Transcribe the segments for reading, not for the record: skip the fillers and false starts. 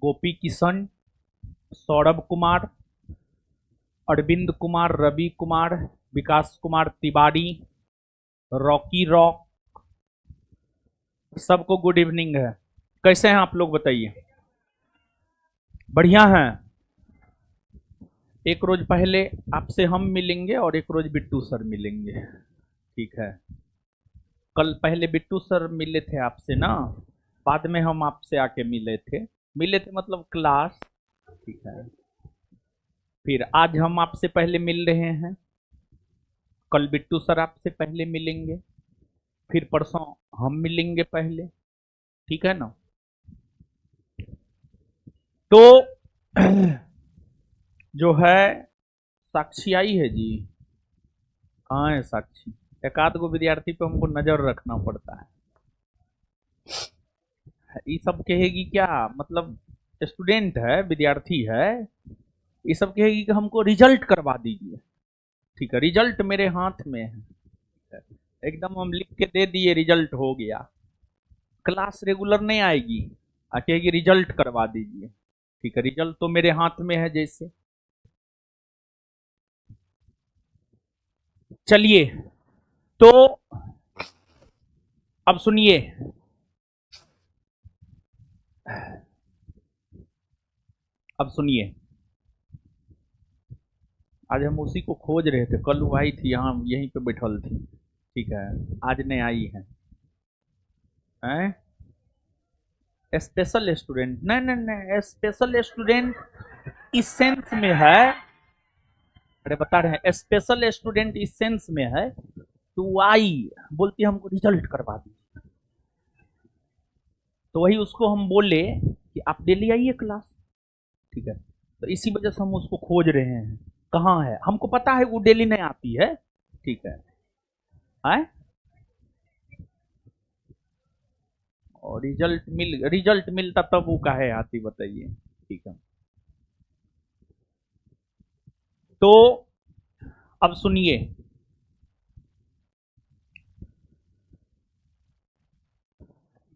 गोपी किशन, सौरभ कुमार, अरविंद कुमार, रवि कुमार, विकास Kumar Tiwari, Rocky rock, सबको good evening है। कैसे हैं आप लोग बताइए? बढ़िया हैं। एक रोज पहले आपसे हम मिलेंगे और एक रोज बिट्टू सर मिलेंगे, ठीक है? कल पहले बिट्टू सर मिले थे आपसे ना, बाद में हम आपसे आके मिले थे मतलब क्लास, ठीक है? फिर आज हम आपसे पहले मिल रहे हैं, कल बिट्टू सर आपसे पहले मिलेंगे, फिर परसों हम मिलेंगे पहले, ठीक है ना? तो जो है साक्षी आई है जी, कहाँ है साक्षी? एक आध गो विद्यार्थी पे हमको नजर रखना पड़ता है। ये सब कहेगी क्या, मतलब स्टूडेंट है, विद्यार्थी है, ये सब कहेगी कि हमको रिजल्ट करवा दीजिए, ठीक है? रिजल्ट मेरे हाथ में है, एकदम हम लिख के दे दिए, रिजल्ट हो गया। क्लास रेगुलर नहीं आएगी, कहेगी रिजल्ट करवा दीजिए, ठीक है? रिजल्ट तो मेरे हाथ में है जैसे। चलिए, तो अब सुनिए, अब सुनिए, आज हम उसी को खोज रहे थे, कल वो आई थी यहाँ, यहीं पे बैठल थी, ठीक है? आज नहीं आई है, हैं? स्पेशल स्टूडेंट नहीं नहीं नहीं, स्पेशल स्टूडेंट इस सेंस में है, अरे बता रहे हैं स्पेशल स्टूडेंट इस सेंस में है, तो वो आई बोलती हमको रिजल्ट करवा दी, तो वही उसको हम बोले कि आप डेली आइए क्लास, ठीक है? तो इसी वजह से हम उसको खोज रहे हैं, कहाँ है? हमको पता है वो डेली नहीं आती है, ठीक है? आए? और रिजल्ट मिलता तब वो काहे आती बताइए, ठीक है? तो अब सुनिए,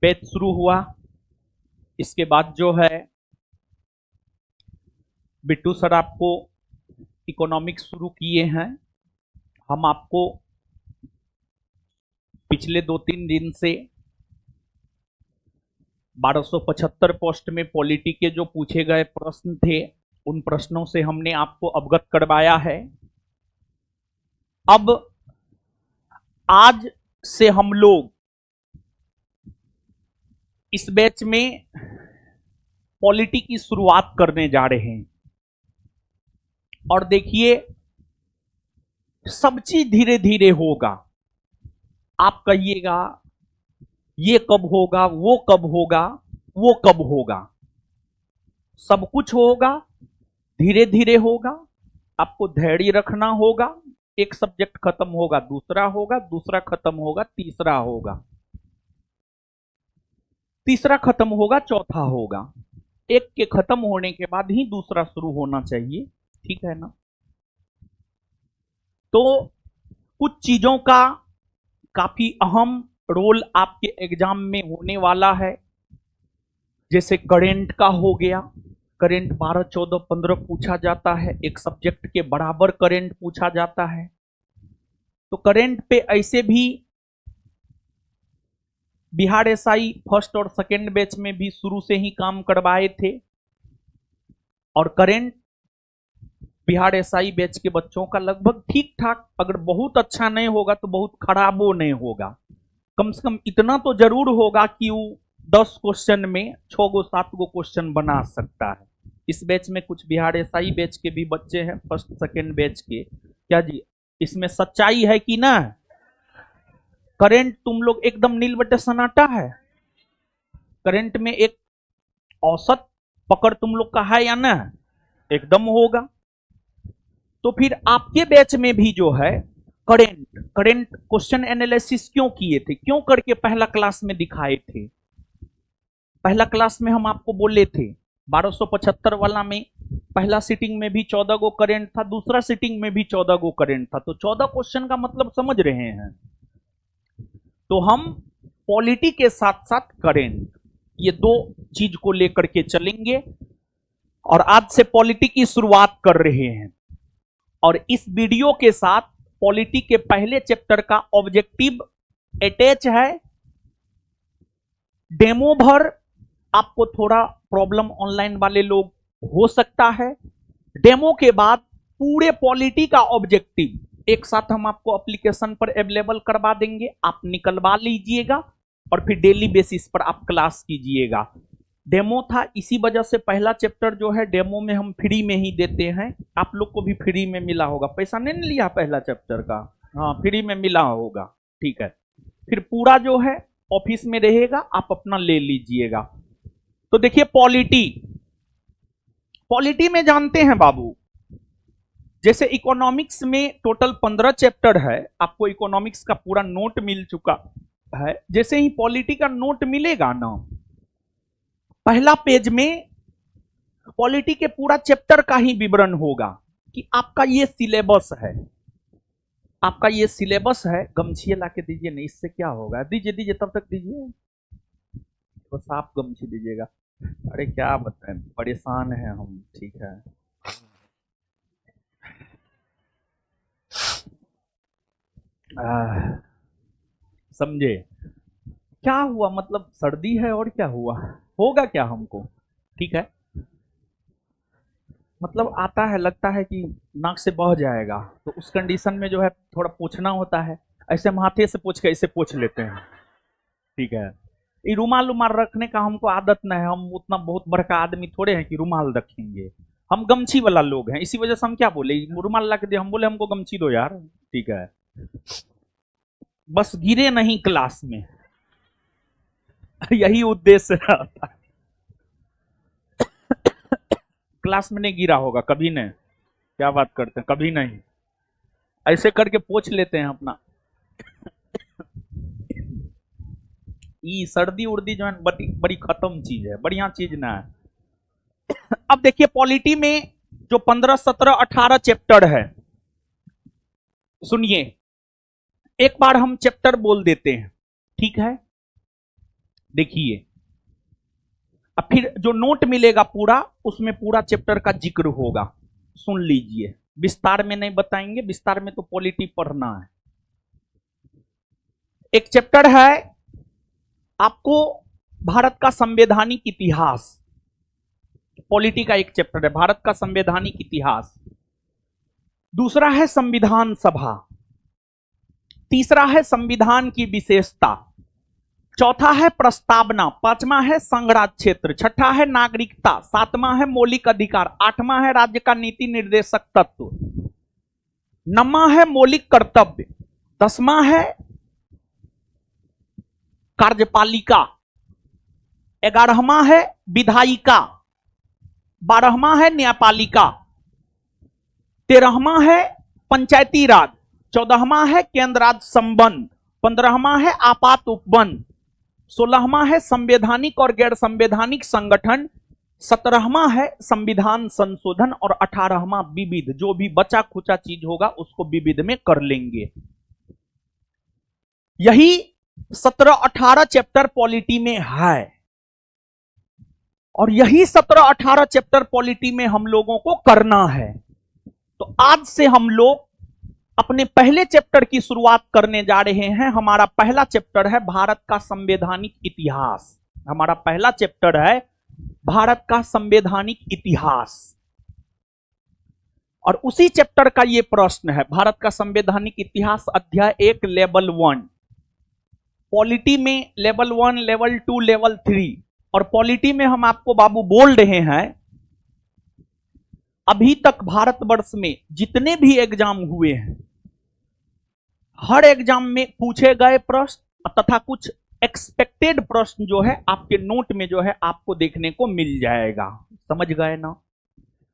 बैच शुरू हुआ, इसके बाद जो है बिट्टू सर आपको इकोनॉमिक्स शुरू किए हैं। हम आपको पिछले 2-3 दिन से 1275 पोस्ट में पॉलिटी के जो पूछे गए प्रश्न थे, उन प्रश्नों से हमने आपको अवगत करवाया है। अब आज से हम लोग इस बैच में पॉलिटी की शुरुआत करने जा रहे हैं, और देखिए सब चीज धीरे धीरे होगा। आप कहिएगा ये कब होगा, वो कब होगा, वो कब होगा, सब कुछ होगा, धीरे धीरे होगा। आपको धैर्य रखना होगा, एक सब्जेक्ट खत्म होगा दूसरा होगा, दूसरा खत्म होगा तीसरा होगा, तीसरा खत्म होगा चौथा होगा, एक के खत्म होने के बाद ही दूसरा शुरू होना चाहिए, ठीक है ना? तो कुछ चीजों का काफी अहम रोल आपके एग्जाम में होने वाला है, जैसे करेंट का हो गया, करेंट 12, 14, 15 पूछा जाता है, एक सब्जेक्ट के बराबर करेंट पूछा जाता है। तो करेंट पे ऐसे भी बिहार एसआई फर्स्ट और सेकेंड बैच में भी शुरू से ही काम करवाए थे, और करेंट बिहार एसआई बैच के बच्चों का लगभग ठीक ठाक, अगर बहुत अच्छा नहीं होगा तो बहुत खराबो नहीं होगा, कम से कम इतना तो जरूर होगा कि वो 10 क्वेश्चन में 6 गो 7 गो क्वेश्चन बना सकता है। इस बैच में कुछ बिहार एसआई बैच के भी बच्चे हैं, फर्स्ट सेकेंड बैच के, क्या जी इसमें सच्चाई है कि ना? करंट तुम लोग एकदम नील बटे सन्नाटा है, करंट में एक औसत पकड़ तुम लोग का है या ना? एकदम होगा। तो फिर आपके बैच में भी जो है करंट क्वेश्चन एनालिसिस क्यों किए थे, क्यों करके पहला क्लास में दिखाए थे? पहला क्लास में हम आपको बोले थे 1275 वाला में पहला सीटिंग में भी 14 गो करंट था, दूसरा सीटिंग में भी 14 गो करंट था, तो 14 क्वेश्चन का मतलब समझ रहे हैं। तो हम पॉलिटी के साथ साथ करंट, ये दो चीज को लेकर के चलेंगे और आज से पॉलिटी की शुरुआत कर रहे हैं। और इस वीडियो के साथ पॉलिटी के पहले चैप्टर का ऑब्जेक्टिव अटैच है। डेमो भर आपको थोड़ा प्रॉब्लम ऑनलाइन वाले लोग हो सकता है। डेमो के बाद पूरे पॉलिटी का ऑब्जेक्टिव एक साथ हम आपको एप्लीकेशन पर अवेलेबल करवा देंगे, आप निकलवा लीजिएगा और फिर डेली बेसिस पर आप क्लास कीजिएगा। डेमो था, इसी वजह से पहला चैप्टर जो है डेमो में हम फ्री में ही देते हैं। आप लोग को भी फ्री में मिला होगा, पैसा नहीं लिया पहला चैप्टर का? हाँ, फ्री में मिला होगा, ठीक है। फिर पूरा जो है ऑफिस में रहेगा, आप अपना ले लीजिएगा। तो देखिए पॉलिटी में जानते हैं बाबू, जैसे इकोनॉमिक्स में टोटल 15 चैप्टर है, आपको इकोनॉमिक्स का पूरा नोट मिल चुका है। जैसे ही पॉलिटी का नोट मिलेगा ना, पहला पेज में पॉलिटी के पूरा चैप्टर का ही विवरण होगा कि आपका ये सिलेबस है, आपका ये सिलेबस है। गमछी ला के दीजिए, नहीं इससे क्या होगा, दीजिए दीजिए, तब तक दीजिए, बस आप गमछी दीजिएगा। अरे क्या बताएं, परेशान है हम, ठीक है। समझे क्या हुआ, मतलब सर्दी है और क्या हुआ, होगा क्या हमको, ठीक है। मतलब आता है, लगता है कि नाक से बह जाएगा, तो उस कंडीशन में जो है थोड़ा पोंछना होता है। ऐसे माथे से पोंछ के ऐसे पोंछ लेते हैं, ठीक है। ये रुमाल उमाल रखने का हमको आदत नहीं है, हम उतना बहुत बड़का आदमी थोड़े हैं कि रुमाल रखेंगे। हम गमछी वाला लोग हैं, इसी वजह से हम क्या बोले, रुमाल ला के दे, हम बोले हमको गमछी दो यार, ठीक है। बस गिरे नहीं क्लास में, यही उद्देश्य रहता है। क्लास में नहीं गिरा होगा कभी नहीं, क्या बात करते हैं, कभी नहीं। ऐसे करके पोंछ लेते हैं अपना। ये सर्दी उर्दी जो है बड़ी बड़ी खत्म चीज है, बढ़िया चीज ना है। अब देखिए पॉलिटी में जो 15, 17, 18 चैप्टर है, सुनिए एक बार हम चैप्टर बोल देते हैं, ठीक है। देखिए अब फिर जो नोट मिलेगा पूरा, उसमें पूरा चैप्टर का जिक्र होगा, सुन लीजिए। विस्तार में नहीं बताएंगे, विस्तार में तो पॉलिटी पढ़ना है। एक चैप्टर है आपको भारत का संवैधानिक इतिहास, पॉलिटी का एक चैप्टर है भारत का संवैधानिक इतिहास। दूसरा है संविधान सभा, तीसरा है संविधान की विशेषता, चौथा है प्रस्तावना, पांचवा है संघराज क्षेत्र, छठा है नागरिकता, सातवां है मौलिक अधिकार, आठवां है राज्य का नीति निर्देशक तत्व, नौवां है मौलिक कर्तव्य, 10वां है कार्यपालिका, 11वां है विधायिका, 12वां है न्यायपालिका, 13वां है पंचायती राज, 14वां है केंद्र राज्य संबंध, 15वां है आपात उपबंध, 16वां है संवैधानिक और गैर संवैधानिक संगठन, 17वां है संविधान संशोधन और 18वां विविध। जो भी बचा खुचा चीज होगा उसको विविध में कर लेंगे। यही 17-18 चैप्टर पॉलिटी में है और यही 17-18 चैप्टर पॉलिटी में हम लोगों को करना है। तो आज से हम लोग अपने पहले चैप्टर की शुरुआत करने जा रहे हैं। हमारा पहला चैप्टर है भारत का संवैधानिक इतिहास। हमारा पहला चैप्टर है भारत का संवैधानिक इतिहास और उसी चैप्टर का यह प्रश्न है, भारत का संवैधानिक इतिहास अध्याय 1 लेवल 1। पॉलिटी में लेवल 1, लेवल 2, लेवल 3 और पॉलिटी में हम आपको बाबू बोल रहे हैं अभी तक भारतवर्ष में जितने भी एग्जाम हुए हैं, हर एग्जाम में पूछे गए प्रश्न तथा कुछ एक्सपेक्टेड प्रश्न जो है आपके नोट में जो है आपको देखने को मिल जाएगा। समझ गए ना?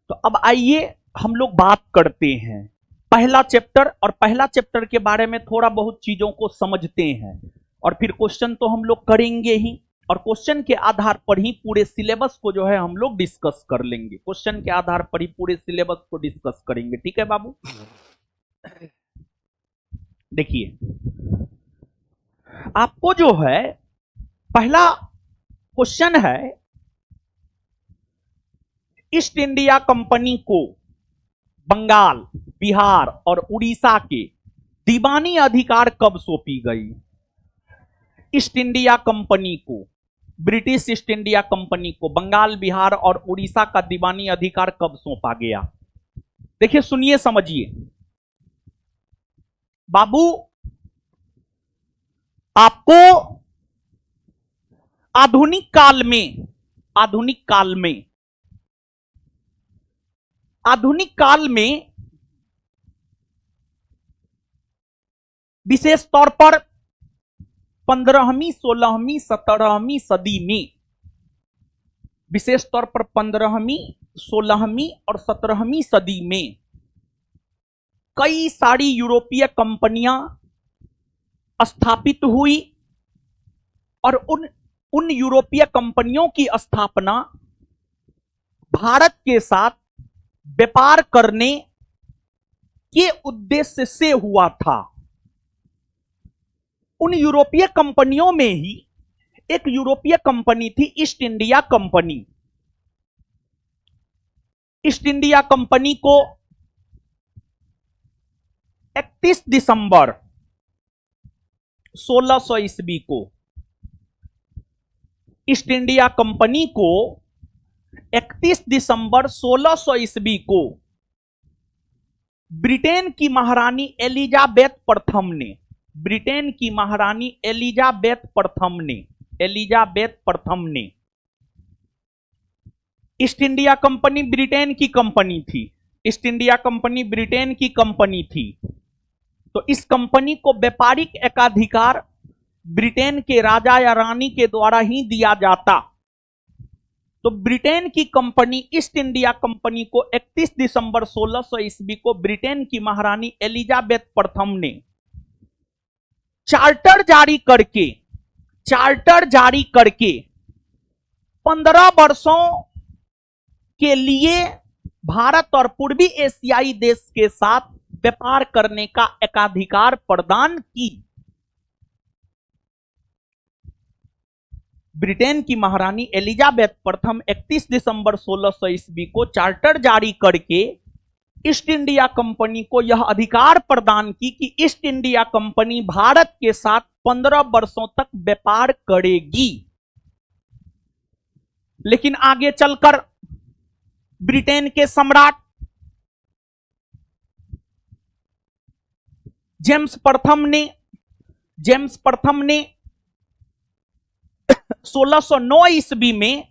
तो अब आइए हम लोग बात करते हैं पहला चैप्टर, और पहला चैप्टर के बारे में थोड़ा बहुत चीजों को समझते हैं और फिर क्वेश्चन तो हम लोग करेंगे ही, और क्वेश्चन के आधार पर ही पूरे सिलेबस को जो है हम लोग डिस्कस कर लेंगे। क्वेश्चन के आधार पर ही पूरे सिलेबस को डिस्कस करेंगे, ठीक है बाबू। देखिए आपको जो है पहला क्वेश्चन है, ईस्ट इंडिया कंपनी को बंगाल, बिहार और उड़ीसा के दीवानी अधिकार कब सौंपी गई? ईस्ट इंडिया कंपनी को, ब्रिटिश ईस्ट इंडिया कंपनी को बंगाल, बिहार और उड़ीसा का दीवानी अधिकार कब सौंपा गया? देखिए, सुनिए, समझिए बाबू, आपको आधुनिक काल में विशेष तौर पर 15वीं, 16वीं, 17वीं सदी में, विशेष तौर पर 15वीं, 16वीं और 17वीं सदी में कई सारी यूरोपीय कंपनियां स्थापित हुई और उन यूरोपीय कंपनियों की स्थापना भारत के साथ व्यापार करने के उद्देश्य से हुआ था। उन यूरोपीय कंपनियों में ही एक यूरोपीय कंपनी थी east India company. East India company को 31 दिसंबर 1600 ईस्वी को, ईस्ट इंडिया कंपनी को 31 दिसंबर 1600 ईस्वी को ब्रिटेन की महारानी एलिजाबेथ प्रथम ने, ब्रिटेन की महारानी एलिजाबेथ प्रथम ने, ईस्ट इंडिया कंपनी ब्रिटेन की कंपनी थी, ईस्ट इंडिया कंपनी ब्रिटेन की कंपनी थी, तो इस कंपनी को व्यापारिक एकाधिकार ब्रिटेन के राजा या रानी के द्वारा ही दिया जाता। तो ब्रिटेन की कंपनी ईस्ट इंडिया कंपनी को 31 दिसंबर 1600 ईस्वी को ब्रिटेन की महारानी एलिजाबेथ प्रथम ने चार्टर जारी करके 15 वर्षों के लिए भारत और पूर्वी एशियाई देश के साथ व्यापार करने का एकाधिकार प्रदान की। ब्रिटेन की महारानी एलिजाबेथ प्रथम 31 दिसंबर 1600 ईस्वी को चार्टर जारी करके ईस्ट इंडिया कंपनी को यह अधिकार प्रदान की कि ईस्ट इंडिया कंपनी भारत के साथ 15 वर्षों तक व्यापार करेगी। लेकिन आगे चलकर ब्रिटेन के सम्राट जेम्स प्रथम ने 1609 ईस्वी में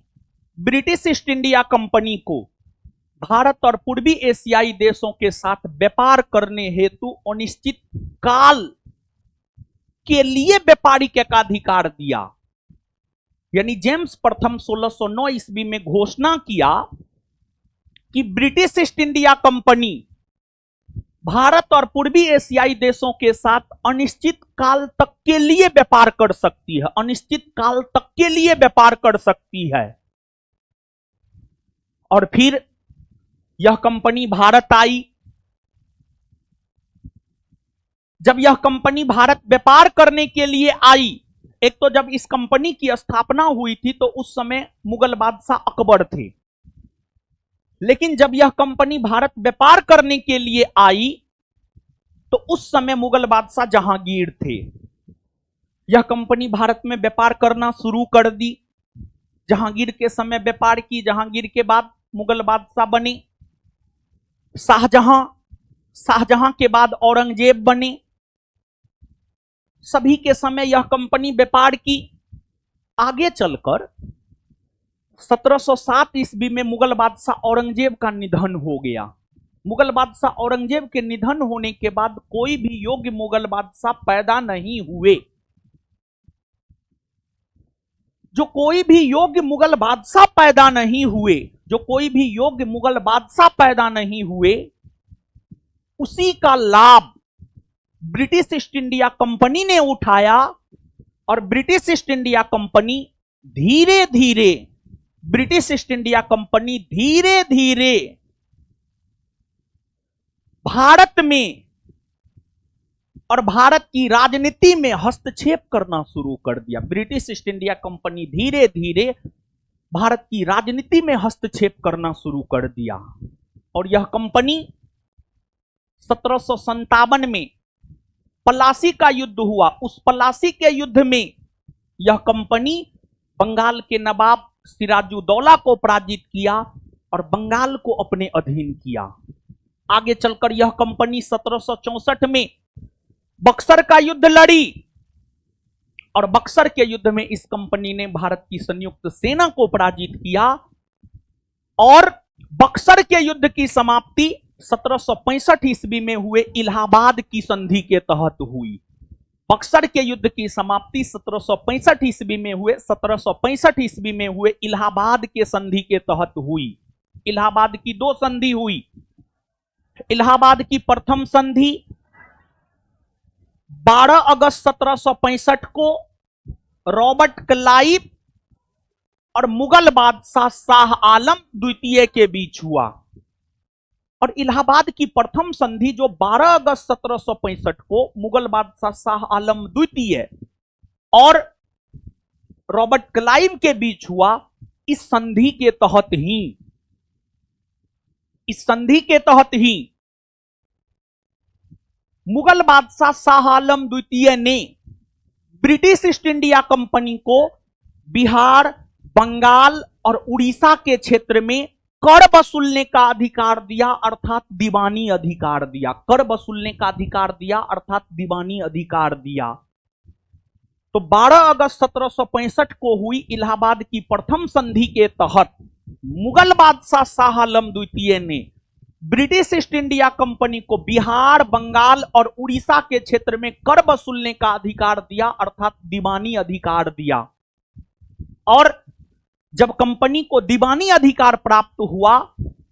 ब्रिटिश ईस्ट इंडिया कंपनी को भारत और पूर्वी एशियाई देशों के साथ व्यापार करने हेतु अनिश्चित काल के लिए व्यापारिक एकाधिकार दिया। यानी जेम्स प्रथम 1609 ईस्वी में घोषणा किया कि British East India company Bharat और पूर्वी एशियाई देशों के साथ अनिश्चित काल तक के लिए व्यापार कर सकती है, अनिश्चित काल तक के लिए व्यापार कर सकती है। और फिर यह कंपनी भारत आई। जब यह कंपनी भारत व्यापार करने के लिए आई, एक तो जब इस कंपनी की स्थापना हुई थी तो उस समय मुगल बादशाह अकबर थे, लेकिन जब यह कंपनी भारत व्यापार करने के लिए आई तो उस समय मुगल बादशाह जहांगीर थे। यह कंपनी भारत में व्यापार करना शुरू कर दी। जहांगीर के समय व्यापार की। जहांगीर के बाद मुगल बादशाह बने शाहजहां, शाहजहां के बाद औरंगजेब बने। सभी के समय यह कंपनी व्यापार की। आगे चलकर 1707 ईस्वी में मुगल बादशाह औरंगजेब का निधन हो गया। मुगल बादशाह औरंगजेब के निधन होने के बाद कोई भी योग्य मुगल बादशाह पैदा नहीं हुए। जो कोई भी योग्य मुगल बादशाह पैदा नहीं हुए, जो कोई भी योग्य मुगल बादशाह पैदा नहीं हुए, उसी का लाभ ब्रिटिश ईस्ट इंडिया कंपनी ने उठाया और ब्रिटिश ईस्ट इंडिया कंपनी धीरे धीरे भारत में और भारत की राजनीति में हस्तक्षेप करना शुरू कर दिया। ब्रिटिश ईस्ट इंडिया कंपनी धीरे धीरे भारत की राजनीति में हस्तक्षेप करना शुरू कर दिया और यह कंपनी 1757 में पलासी का युद्ध हुआ। उस पलासी के युद्ध में यह कंपनी बंगाल के नवाब सिराजुद्दौला को पराजित किया और बंगाल को अपने अधीन किया। आगे चलकर यह कंपनी 1764 में बक्सर का युद्ध लड़ी और बक्सर के युद्ध में इस कंपनी ने भारत की संयुक्त सेना को पराजित किया और बक्सर के युद्ध की समाप्ति 1765 ईस्वी में हुए इलाहाबाद की संधि के तहत हुई। बक्सर के युद्ध की समाप्ति 1765 ईस्वी में हुए इलाहाबाद के संधि के तहत हुई। इलाहाबाद की दो संधि हुई। इलाहाबाद की प्रथम संधि 12 अगस्त 1765 को रॉबर्ट क्लाइव और मुगल बादशाह शाह आलम द्वितीय के बीच हुआ और इलाहाबाद की प्रथम संधि जो 12 अगस्त 1765 को मुगल बादशाह शाह आलम द्वितीय और रॉबर्ट क्लाइव के बीच हुआ, इस संधि के तहत ही मुगल बादशाह शाह आलम द्वितीय ने ब्रिटिश ईस्ट इंडिया कंपनी को बिहार, बंगाल और उड़ीसा के क्षेत्र में कर वसूलने का अधिकार दिया अर्थात दीवानी अधिकार दिया। कर वसूलने का अधिकार दिया अर्थात दीवानी अधिकार दिया। तो 12 अगस्त 1765 को हुई इलाहाबाद की प्रथम संधि के तहत मुगल बादशाह शाह आलम द्वितीय ने ब्रिटिश ईस्ट इंडिया कंपनी को बिहार, बंगाल और उड़ीसा के क्षेत्र में कर वसूलने का अधिकार दिया अर्थात दीवानी अधिकार दिया। और जब कंपनी को दीवानी अधिकार प्राप्त हुआ,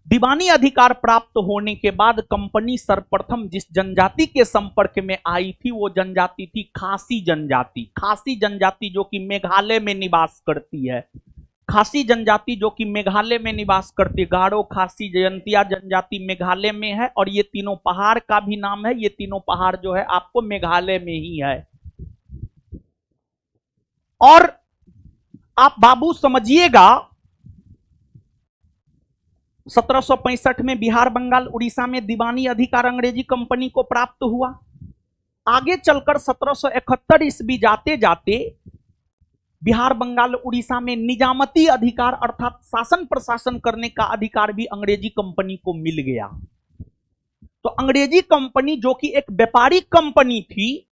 दीवानी अधिकार प्राप्त होने के बाद कंपनी सर्वप्रथम जिस जनजाति के संपर्क में आई थी वो जनजाति थी खासी जनजाति। खासी जनजाति जो कि मेघालय में निवास करती है। खासी जनजाति जो कि मेघालय में निवास करती, गारो, खासी, जयंतिया जनजाति मेघालय में है और ये तीनों पहाड़ का भी नाम है। ये तीनों पहाड़ जो है आपको मेघालय में ही है। और आप बाबू समझिएगा 1765 में बिहार, बंगाल, उड़ीसा में दीवानी अधिकार अंग्रेजी कंपनी को प्राप्त हुआ। आगे चलकर 1771 ईस्वी जाते जाते बिहार, बंगाल, उड़ीसा में निजामती अधिकार अर्थात शासन प्रशासन करने का अधिकार भी अंग्रेजी कंपनी को मिल गया। तो अंग्रेजी कंपनी जो कि एक व्यापारिक कंपनी थी,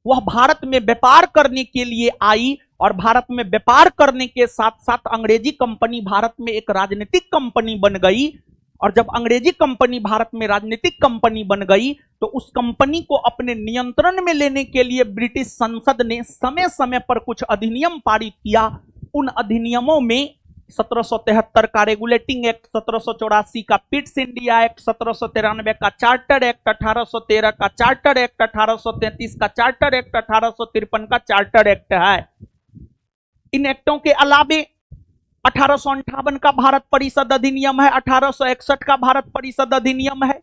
वह भारत में व्यापार करने के लिए आई और भारत में व्यापार करने के साथ साथ अंग्रेजी कंपनी भारत में एक राजनीतिक कंपनी बन गई। और जब अंग्रेजी कंपनी भारत में राजनीतिक कंपनी बन गई तो उस कंपनी को अपने नियंत्रण में लेने के लिए ब्रिटिश संसद ने समय समय पर कुछ अधिनियम पारित किया। उन अधिनियमों में 1773 का रेगुलेटिंग एक्ट, 1784 का पिट्स इंडिया एक्ट, 1793 का चार्टर एक्ट, 1813 का चार्टर एक्ट, 1833 का चार्टर एक्ट, 1853 का चार्टर एक्ट है। इन एक्टों के अलावे 1858 का भारत परिषद अधिनियम है, 1861 का भारत परिषद अधिनियम है,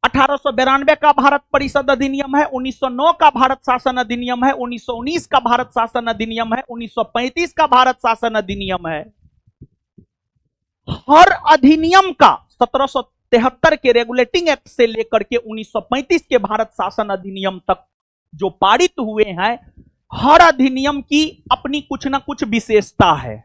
1892 का भारत परिषद अधिनियम है, 1909 का भारत शासन अधिनियम है, 1919 का भारत शासन अधिनियम है, 1935 का भारत शासन अधिनियम है। हर अधिनियम का 1773 के रेगुलेटिंग एक्ट से लेकर के 1935 के भारत शासन अधिनियम तक जो पारित हुए हैं, हर अधिनियम की अपनी कुछ ना कुछ विशेषता है।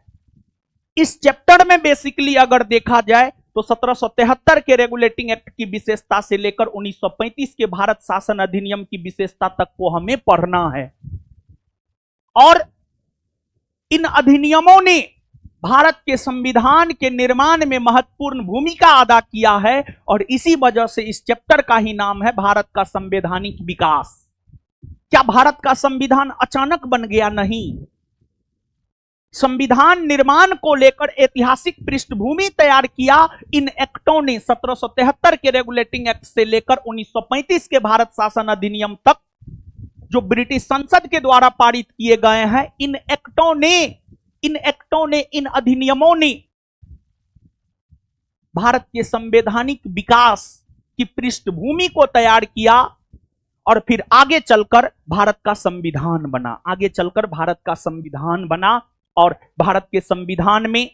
इस चैप्टर में बेसिकली अगर देखा जाए तो 1773 के रेगुलेटिंग एक्ट की विशेषता से लेकर 1935 के भारत शासन अधिनियम की विशेषता तक को हमें पढ़ना है। और इन अधिनियमों ने भारत के संविधान के निर्माण में महत्वपूर्ण भूमिका अदा किया है और इसी वजह से इस चैप्टर का ही नाम है भारत का संवैधानिक विकास। क्या भारत का संविधान अचानक बन गया? नहीं। संविधान निर्माण को लेकर ऐतिहासिक पृष्ठभूमि तैयार किया इन एक्टों ने। 1773 के रेगुलेटिंग एक्ट से लेकर 1935 के भारत शासन अधिनियम तक जो ब्रिटिश संसद के द्वारा पारित किए गए हैं, इन एक्टों ने, इन अधिनियमों ने भारत के संवैधानिक विकास की पृष्ठभूमि को तैयार किया और फिर आगे चलकर भारत का संविधान बना, आगे चलकर भारत का संविधान बना। और भारत के संविधान में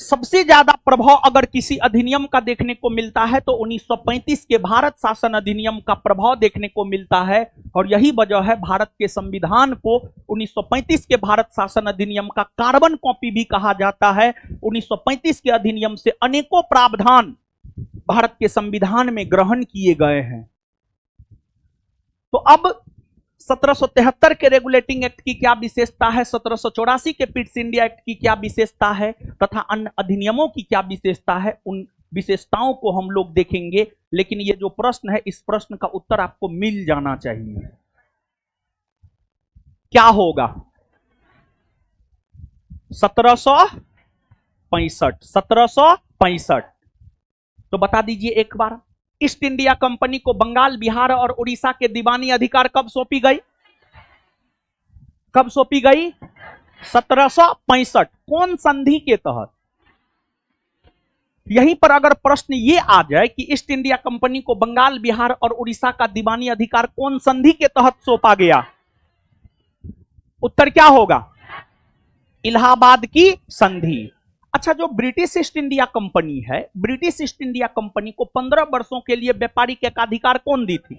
सबसे ज्यादा प्रभाव अगर किसी अधिनियम का देखने को मिलता है तो 1935 के भारत शासन अधिनियम का प्रभाव देखने को मिलता है। और यही वजह है भारत के संविधान को 1935 के भारत शासन अधिनियम का कार्बन कॉपी भी कहा जाता है। 1935 के अधिनियम से अनेकों प्रावधान भारत के संविधान में ग्रहण किए गए हैं। तो अब 1773 के रेगुलेटिंग एक्ट की क्या विशेषता है, 1784 के पिट्स इंडिया एक्ट की क्या विशेषता है, तथा अन्य अधिनियमों की क्या विशेषता है, उन विशेषताओं को हम लोग देखेंगे। लेकिन ये जो प्रश्न है, इस प्रश्न का उत्तर आपको मिल जाना चाहिए। क्या होगा? 1765। तो बता दीजिए एक बार, ईस्ट इंडिया कंपनी को बंगाल, बिहार और उड़ीसा के दीवानी अधिकार कब सौंपी गई? कब सौंपी गई? 1765। कौन संधि के तहत? यहीं पर अगर प्रश्न ये आ जाए कि ईस्ट इंडिया कंपनी को बंगाल, बिहार और उड़ीसा का दीवानी अधिकार कौन संधि के तहत सौंपा गया, उत्तर क्या होगा? इलाहाबाद की संधि। अच्छा, जो ब्रिटिश ईस्ट इंडिया कंपनी है, ब्रिटिश ईस्ट इंडिया कंपनी को 15 वर्षों के लिए व्यापारिक एकाधिकार कौन दी थी?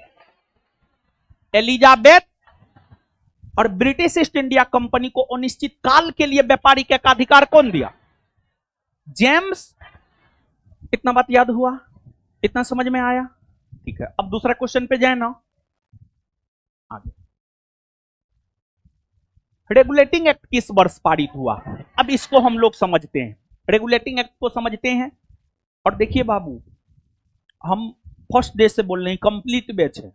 एलिजाबेथ। और ब्रिटिश ईस्ट इंडिया कंपनी को अनिश्चित काल के लिए व्यापारिक एकाधिकार कौन दिया? जेम्स। इतना बात याद हुआ? इतना समझ में आया? ठीक है, अब दूसरा क्वेश्चन पे जाए ना। आगे, रेगुलेटिंग एक्ट किस वर्ष पारित हुआ? अब इसको हम लोग समझते हैं, रेगुलेटिंग एक्ट को समझते हैं। और देखिए बाबू, हम फर्स्ट डे से बोल रहे हैं, कंप्लीट बैच है।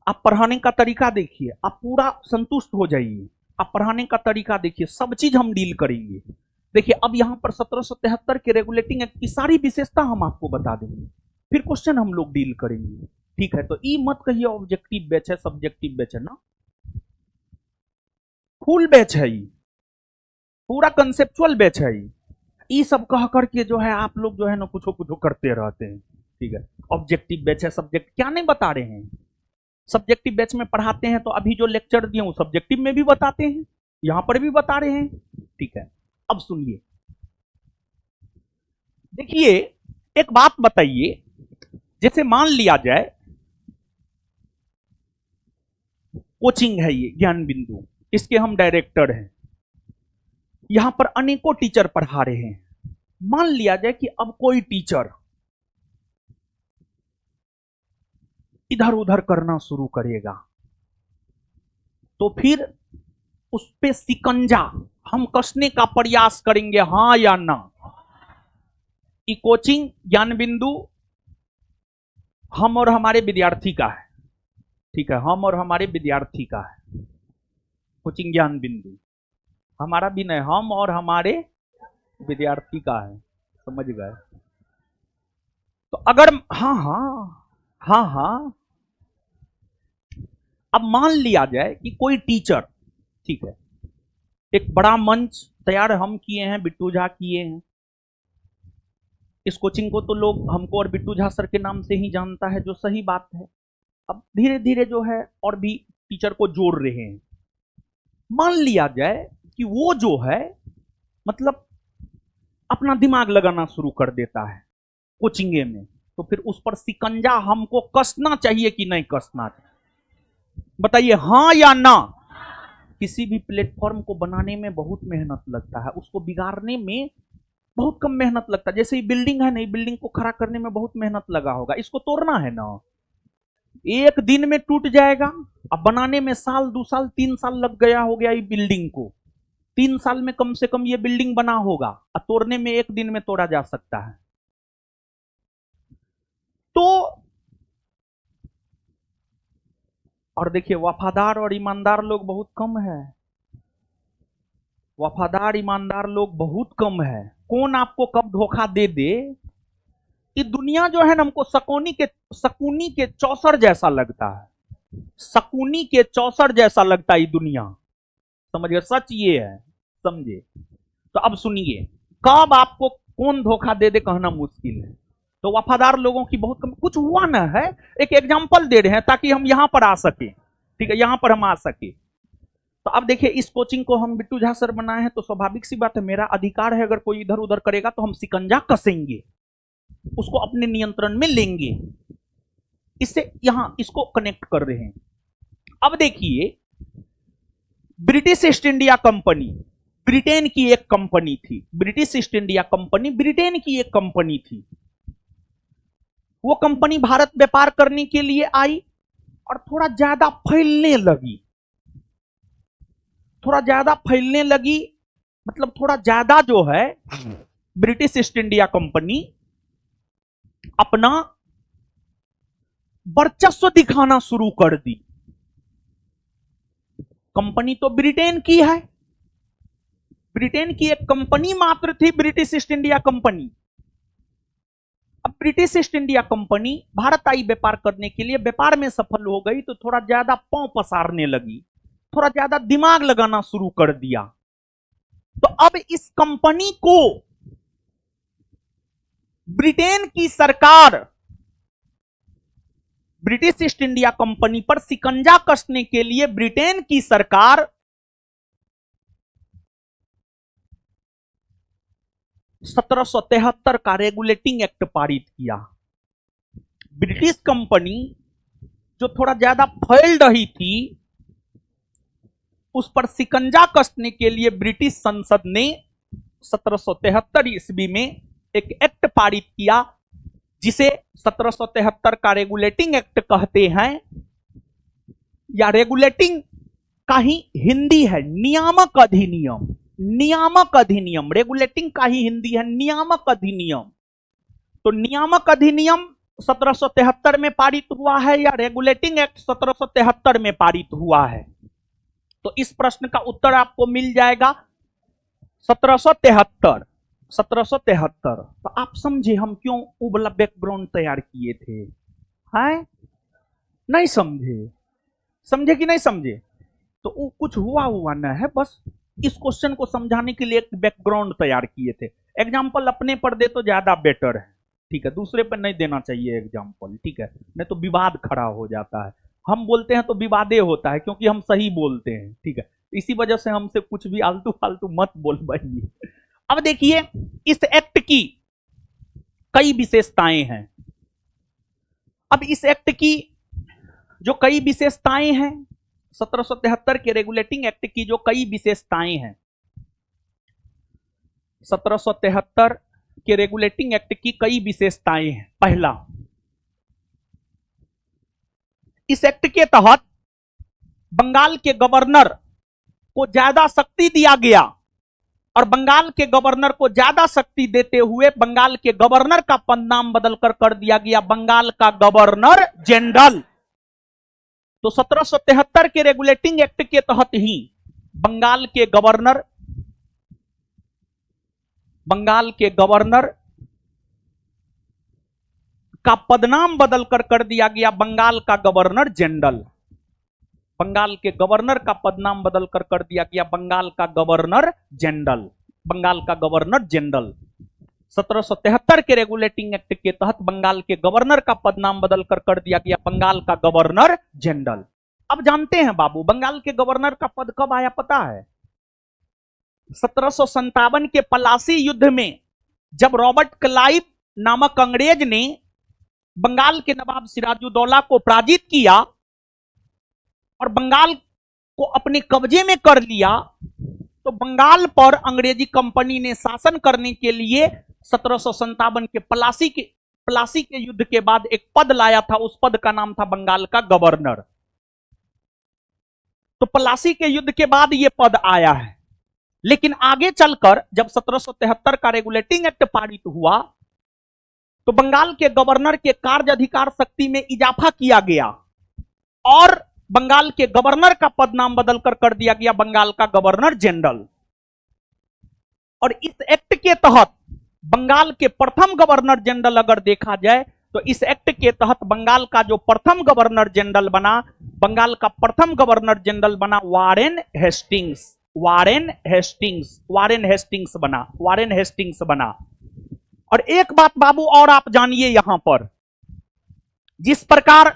आप पढ़ाने का तरीका देखिए, आप पूरा संतुष्ट हो जाइए। आप पढ़ाने का तरीका देखिए, सब चीज हम डील करेंगे। देखिए, अब यहां पर 1773 के रेगुलेटिंग एक्ट की सारी विशेषता हम आपको बता देंगे, फिर क्वेश्चन हम लोग डील करेंगे। ठीक है, तो ई मत कहिए ऑब्जेक्टिव बैच है, सब्जेक्टिव बैच है ना, फुल बैच है, ये पूरा कंसेप्चुअल बैच है। ये सब कह करके जो है आप लोग जो है ना कुछ कुछ करते रहते हैं। ठीक है, ऑब्जेक्टिव बैच है, सब्जेक्ट क्या नहीं बता रहे हैं। सब्जेक्टिव बैच में पढ़ाते हैं तो अभी जो लेक्चर दिए वो सब्जेक्टिव में भी बताते हैं, यहां पर भी बता रहे हैं। ठीक है, अब सुनिए, देखिए एक बात बताइए, जैसे मान लिया जाए कोचिंग है ये ज्ञान बिंदु, इसके हम डायरेक्टर हैं, यहां पर अनेकों टीचर पढ़ा रहे हैं। मान लिया जाए कि अब कोई टीचर इधर उधर करना शुरू करेगा, तो फिर उस पे शिकंजा हम कसने का प्रयास करेंगे, हां या ना। ये कोचिंग ज्ञान बिंदु हम और हमारे विद्यार्थी का है। ठीक है, हम और हमारे विद्यार्थी का है कोचिंग ज्ञान बिंदु, हमारा भी नहीं, हम और हमारे विद्यार्थी का है, समझ गए? तो अगर हाँ हाँ हाँ हाँ, अब मान लिया जाए कि कोई टीचर, ठीक है, एक बड़ा मंच तैयार हम किए हैं, बिट्टू झा किए हैं। इस कोचिंग को तो लोग हमको और बिट्टू झा सर के नाम से ही जानता है, जो सही बात है। अब धीरे धीरे जो है और भी टीचर को जोड़ रहे हैं। मान लिया जाए कि वो जो है मतलब अपना दिमाग लगाना शुरू कर देता है कोचिंगे में, तो फिर उस पर शिकंजा हमको कसना चाहिए कि नहीं कसना चाहिए? बताइए हाँ या ना। किसी भी प्लेटफॉर्म को बनाने में बहुत मेहनत लगता है, उसको बिगाड़ने में बहुत कम मेहनत लगता है। जैसे ये बिल्डिंग है, नहीं, बिल्डिंग को खड़ा करने में बहुत मेहनत लगा होगा, इसको तोड़ना है ना, एक दिन में टूट जाएगा। अब बनाने में साल 2 साल 3 साल लग गया हो गया ये बिल्डिंग को, 3 साल में कम से कम ये बिल्डिंग बना होगा, और तोड़ने में एक दिन में तोड़ा जा सकता है। तो और देखिए, वफादार और ईमानदार लोग बहुत कम है, वफादार ईमानदार लोग बहुत कम है। कौन आपको कब धोखा दे दे, ये दुनिया जो है ना हमको शकुनी के चौसर जैसा लगता है, शकुनी के चौसर जैसा लगता है ये दुनिया, समझिए, सच ये है, समझे? तो अब सुनिए, कब आपको कौन धोखा दे दे कहना मुश्किल है। तो वफादार लोगों की बहुत कम। कुछ हुआ ना है, एक एग्जाम्पल दे रहे हैं ताकि हम यहां पर आ सके, ठीक है, यहां पर हम आ सके। तो अब देखिए, इस कोचिंग को हम बिट्टू झा सर बनाए हैं, तो स्वाभाविक सी बात है, मेरा अधिकार है, अगर कोई इधर उधर करेगा तो हम शिकंजा कसेंगे, उसको अपने नियंत्रण में लेंगे। इससे यहां इसको कनेक्ट कर रहे हैं। अब देखिए, British East India company Britain की एक कंपनी थी। British East India company Britain की एक कंपनी थी। वो कंपनी भारत व्यापार करने के लिए आई और थोड़ा ज्यादा फैलने लगी। थोड़ा ज्यादा फैलने लगी मतलब थोड़ा ज्यादा जो है, ब्रिटिश ईस्ट इंडिया कंपनी अपना वर्चस्व दिखाना शुरू कर दी। कंपनी तो ब्रिटेन की है, ब्रिटेन की एक कंपनी मात्र थी ब्रिटिश ईस्ट इंडिया कंपनी। अब British East India company Bharat आई व्यापार करने के लिए, व्यापार में सफल हो गई तो थोड़ा ज्यादा पांव पसारने लगी, थोड़ा ज्यादा दिमाग लगाना शुरू कर दिया। तो अब इस कंपनी को ब्रिटेन की सरकार ब्रिटिश ईस्ट इंडिया कंपनी पर शिकंजा कसने के लिए ब्रिटेन की सरकार 1773 का रेगुलेटिंग एक्ट पारित किया। ब्रिटिश कंपनी जो थोड़ा ज्यादा फैल रही थी, उस पर शिकंजा कसने के लिए ब्रिटिश संसद ने 1773 ईस्वी में एक एक्ट पारित किया, जिसे 1773 का रेगुलेटिंग एक्ट कहते हैं, या रेगुलेटिंग का ही हिंदी है नियामक अधिनियम। नियामक अधिनियम, रेगुलेटिंग का ही हिंदी है नियामक अधिनियम। तो नियामक अधिनियम 1773 में पारित हुआ है या रेगुलेटिंग एक्ट 1773 में पारित हुआ है? तो इस प्रश्न का उत्तर आपको मिल जाएगा 1773। 1773। तो आप समझे हम क्यों उबला बैकग्राउंड तैयार किए थे? हैं? नहीं समझे? समझे कि नहीं समझे? तो कुछ हुआ ना है, बस इस क्वेश्चन को समझाने के लिए एक बैकग्राउंड तैयार किए थे। एग्जाम्पल अपने पर दे तो ज्यादा बेटर है, ठीक है, दूसरे पर नहीं देना चाहिए एग्जाम्पल, ठीक है, नहीं तो विवाद खड़ा हो जाता है। हम बोलते हैं तो विवादे होता है क्योंकि हम सही बोलते हैं, ठीक है, इसी वजह से हमसे कुछ भी आलतू फालतू मत बोलवाइए। अब देखिए, इस एक्ट की कई विशेषताएं हैं। अब इस एक्ट की जो कई विशेषताएं हैं, 1773 के रेगुलेटिंग एक्ट की जो कई विशेषताएं हैं, 1773 के रेगुलेटिंग एक्ट की कई विशेषताएं हैं। पहला, इस एक्ट के तहत बंगाल के गवर्नर को ज्यादा शक्ति दिया गया और बंगाल के गवर्नर को ज्यादा शक्ति देते हुए बंगाल के गवर्नर का पद नाम बदलकर कर दिया गया बंगाल का गवर्नर जनरल। तो 1773 के रेगुलेटिंग एक्ट के तहत ही बंगाल के गवर्नर का पदनाम बदलकर कर दिया गया बंगाल का गवर्नर जनरल। बंगाल के गवर्नर का पदनाम बदलकर कर दिया गया बंगाल का गवर्नर जनरल। बंगाल का गवर्नर जनरल 1773 के रेगुलेटिंग एक्ट के तहत बंगाल के गवर्नर का पदनाम बदलकर कर दिया गया बंगाल का गवर्नर जनरल। अब जानते हैं बाबू, बंगाल के गवर्नर का पद कब आया पता है? 1757 के पलासी युद्ध में, जब रॉबर्ट क्लाइव नामक अंग्रेज ने बंगाल के नवाब सिराजुद्दौला को पराजित किया और बंगाल को अपने कब्जे में कर लिया, तो बंगाल पर अंग्रेजी कंपनी ने शासन करने के लिए 1757 के पलासी के युद्ध के बाद एक पद लाया था। उस पद का नाम था बंगाल का गवर्नर। तो पलासी के युद्ध के बाद यह पद आया है। लेकिन आगे चलकर जब 1773 का रेगुलेटिंग एक्ट पारित हुआ, तो बंगाल के गवर्नर के कार्य अधिकार शक्ति में इजाफा किया गया और बंगाल के गवर्नर का पद नाम बदलकर कर दिया गया बंगाल का गवर्नर जनरल। और इस एक्ट के तहत बंगाल के प्रथम गवर्नर जनरल अगर देखा जाए, तो इस एक्ट के तहत बंगाल का जो प्रथम गवर्नर जनरल बना, बंगाल का प्रथम गवर्नर जनरल बना वारेन हेस्टिंग्स। वारेन हेस्टिंग्स बना। और एक बात बाबू और आप जानिए यहां पर, जिस प्रकार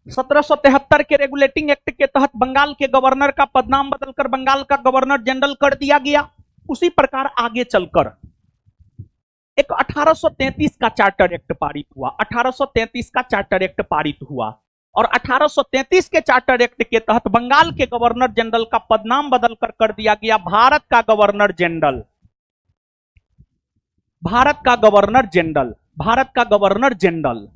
1773 के रेगुलेटिंग एक्ट के तहत बंगाल के गवर्नर का पदनाम बदलकर बंगाल का गवर्नर जनरल कर दिया गया, उसी प्रकार आगे चलकर एक 1833 का चार्टर एक्ट पारित हुआ। 1833 का चार्टर एक्ट पारित हुआ और 1833 के चार्टर एक्ट के तहत बंगाल के गवर्नर जनरल का पदनाम बदलकर कर दिया गया भारत का गवर्नर जनरल। भारत का गवर्नर जनरल, भारत का गवर्नर जनरल।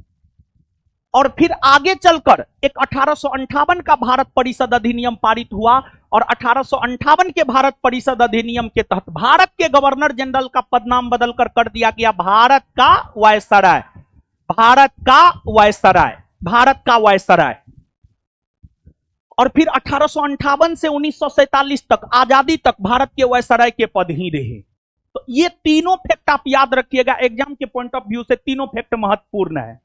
और फिर आगे चलकर एक 1858 का भारत परिषद अधिनियम पारित हुआ और 1858 के भारत परिषद अधिनियम के तहत भारत के गवर्नर जनरल का पदनाम बदलकर कर दिया गया भारत का वायसराय। भारत का वायसराय, भारत का वायसराय। और फिर 1858 से 1947 तक, आजादी तक भारत के वायसराय के पद ही रहे। तो ये तीनों फैक्ट आप याद रखिएगा, एग्जाम के पॉइंट ऑफ व्यू से तीनों फैक्ट महत्वपूर्ण है।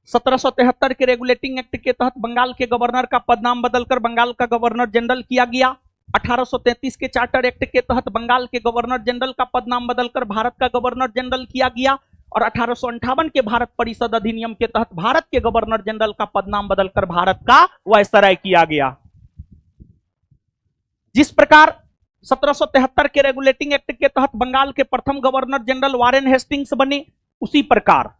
1773 के रेगुलेटिंग एक्ट के तहत बंगाल के गवर्नर का पदनाम बदलकर बंगाल का गवर्नर जनरल किया गया। 1833 के चार्टर एक्ट के तहत बंगाल के गवर्नर जनरल का पदनाम बदलकर भारत का गवर्नर जनरल किया गया और 1858 के भारत परिषद अधिनियम के तहत भारत के गवर्नर जनरल का पदनाम बदलकर भारत का वायसराय किया गया। जिस प्रकार 1773 के रेगुलेटिंग एक्ट के तहत बंगाल के प्रथम गवर्नर जनरल वारेन हेस्टिंग्स बने, उसी प्रकार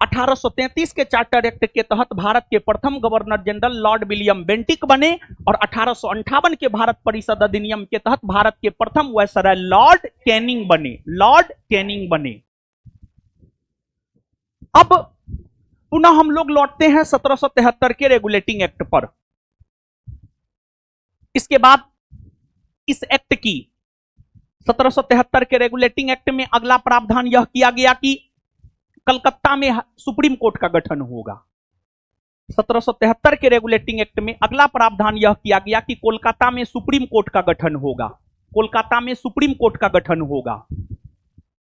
1833 के चार्टर एक्ट के तहत भारत के प्रथम governor general Lord William Bentinck बने और 1858 के भारत परिषद अधिनियम के तहत भारत के प्रथम वायसराय लॉर्ड कैनिंग बने। लॉर्ड कैनिंग बने। अब पुनः हम लोग लौटते हैं 1773 के रेगुलेटिंग एक्ट पर। इसके बाद इस एक्ट की 1773 के रेगुलेटिंग एक्ट में अगला प्रावधान यह किया गया कि कलकत्ता में सुप्रीम कोर्ट का गठन होगा। 1773 के रेगुलेटिंग एक्ट में अगला प्रावधान यह किया गया कि कोलकाता में सुप्रीम कोर्ट का गठन होगा। कोलकाता में सुप्रीम कोर्ट का गठन होगा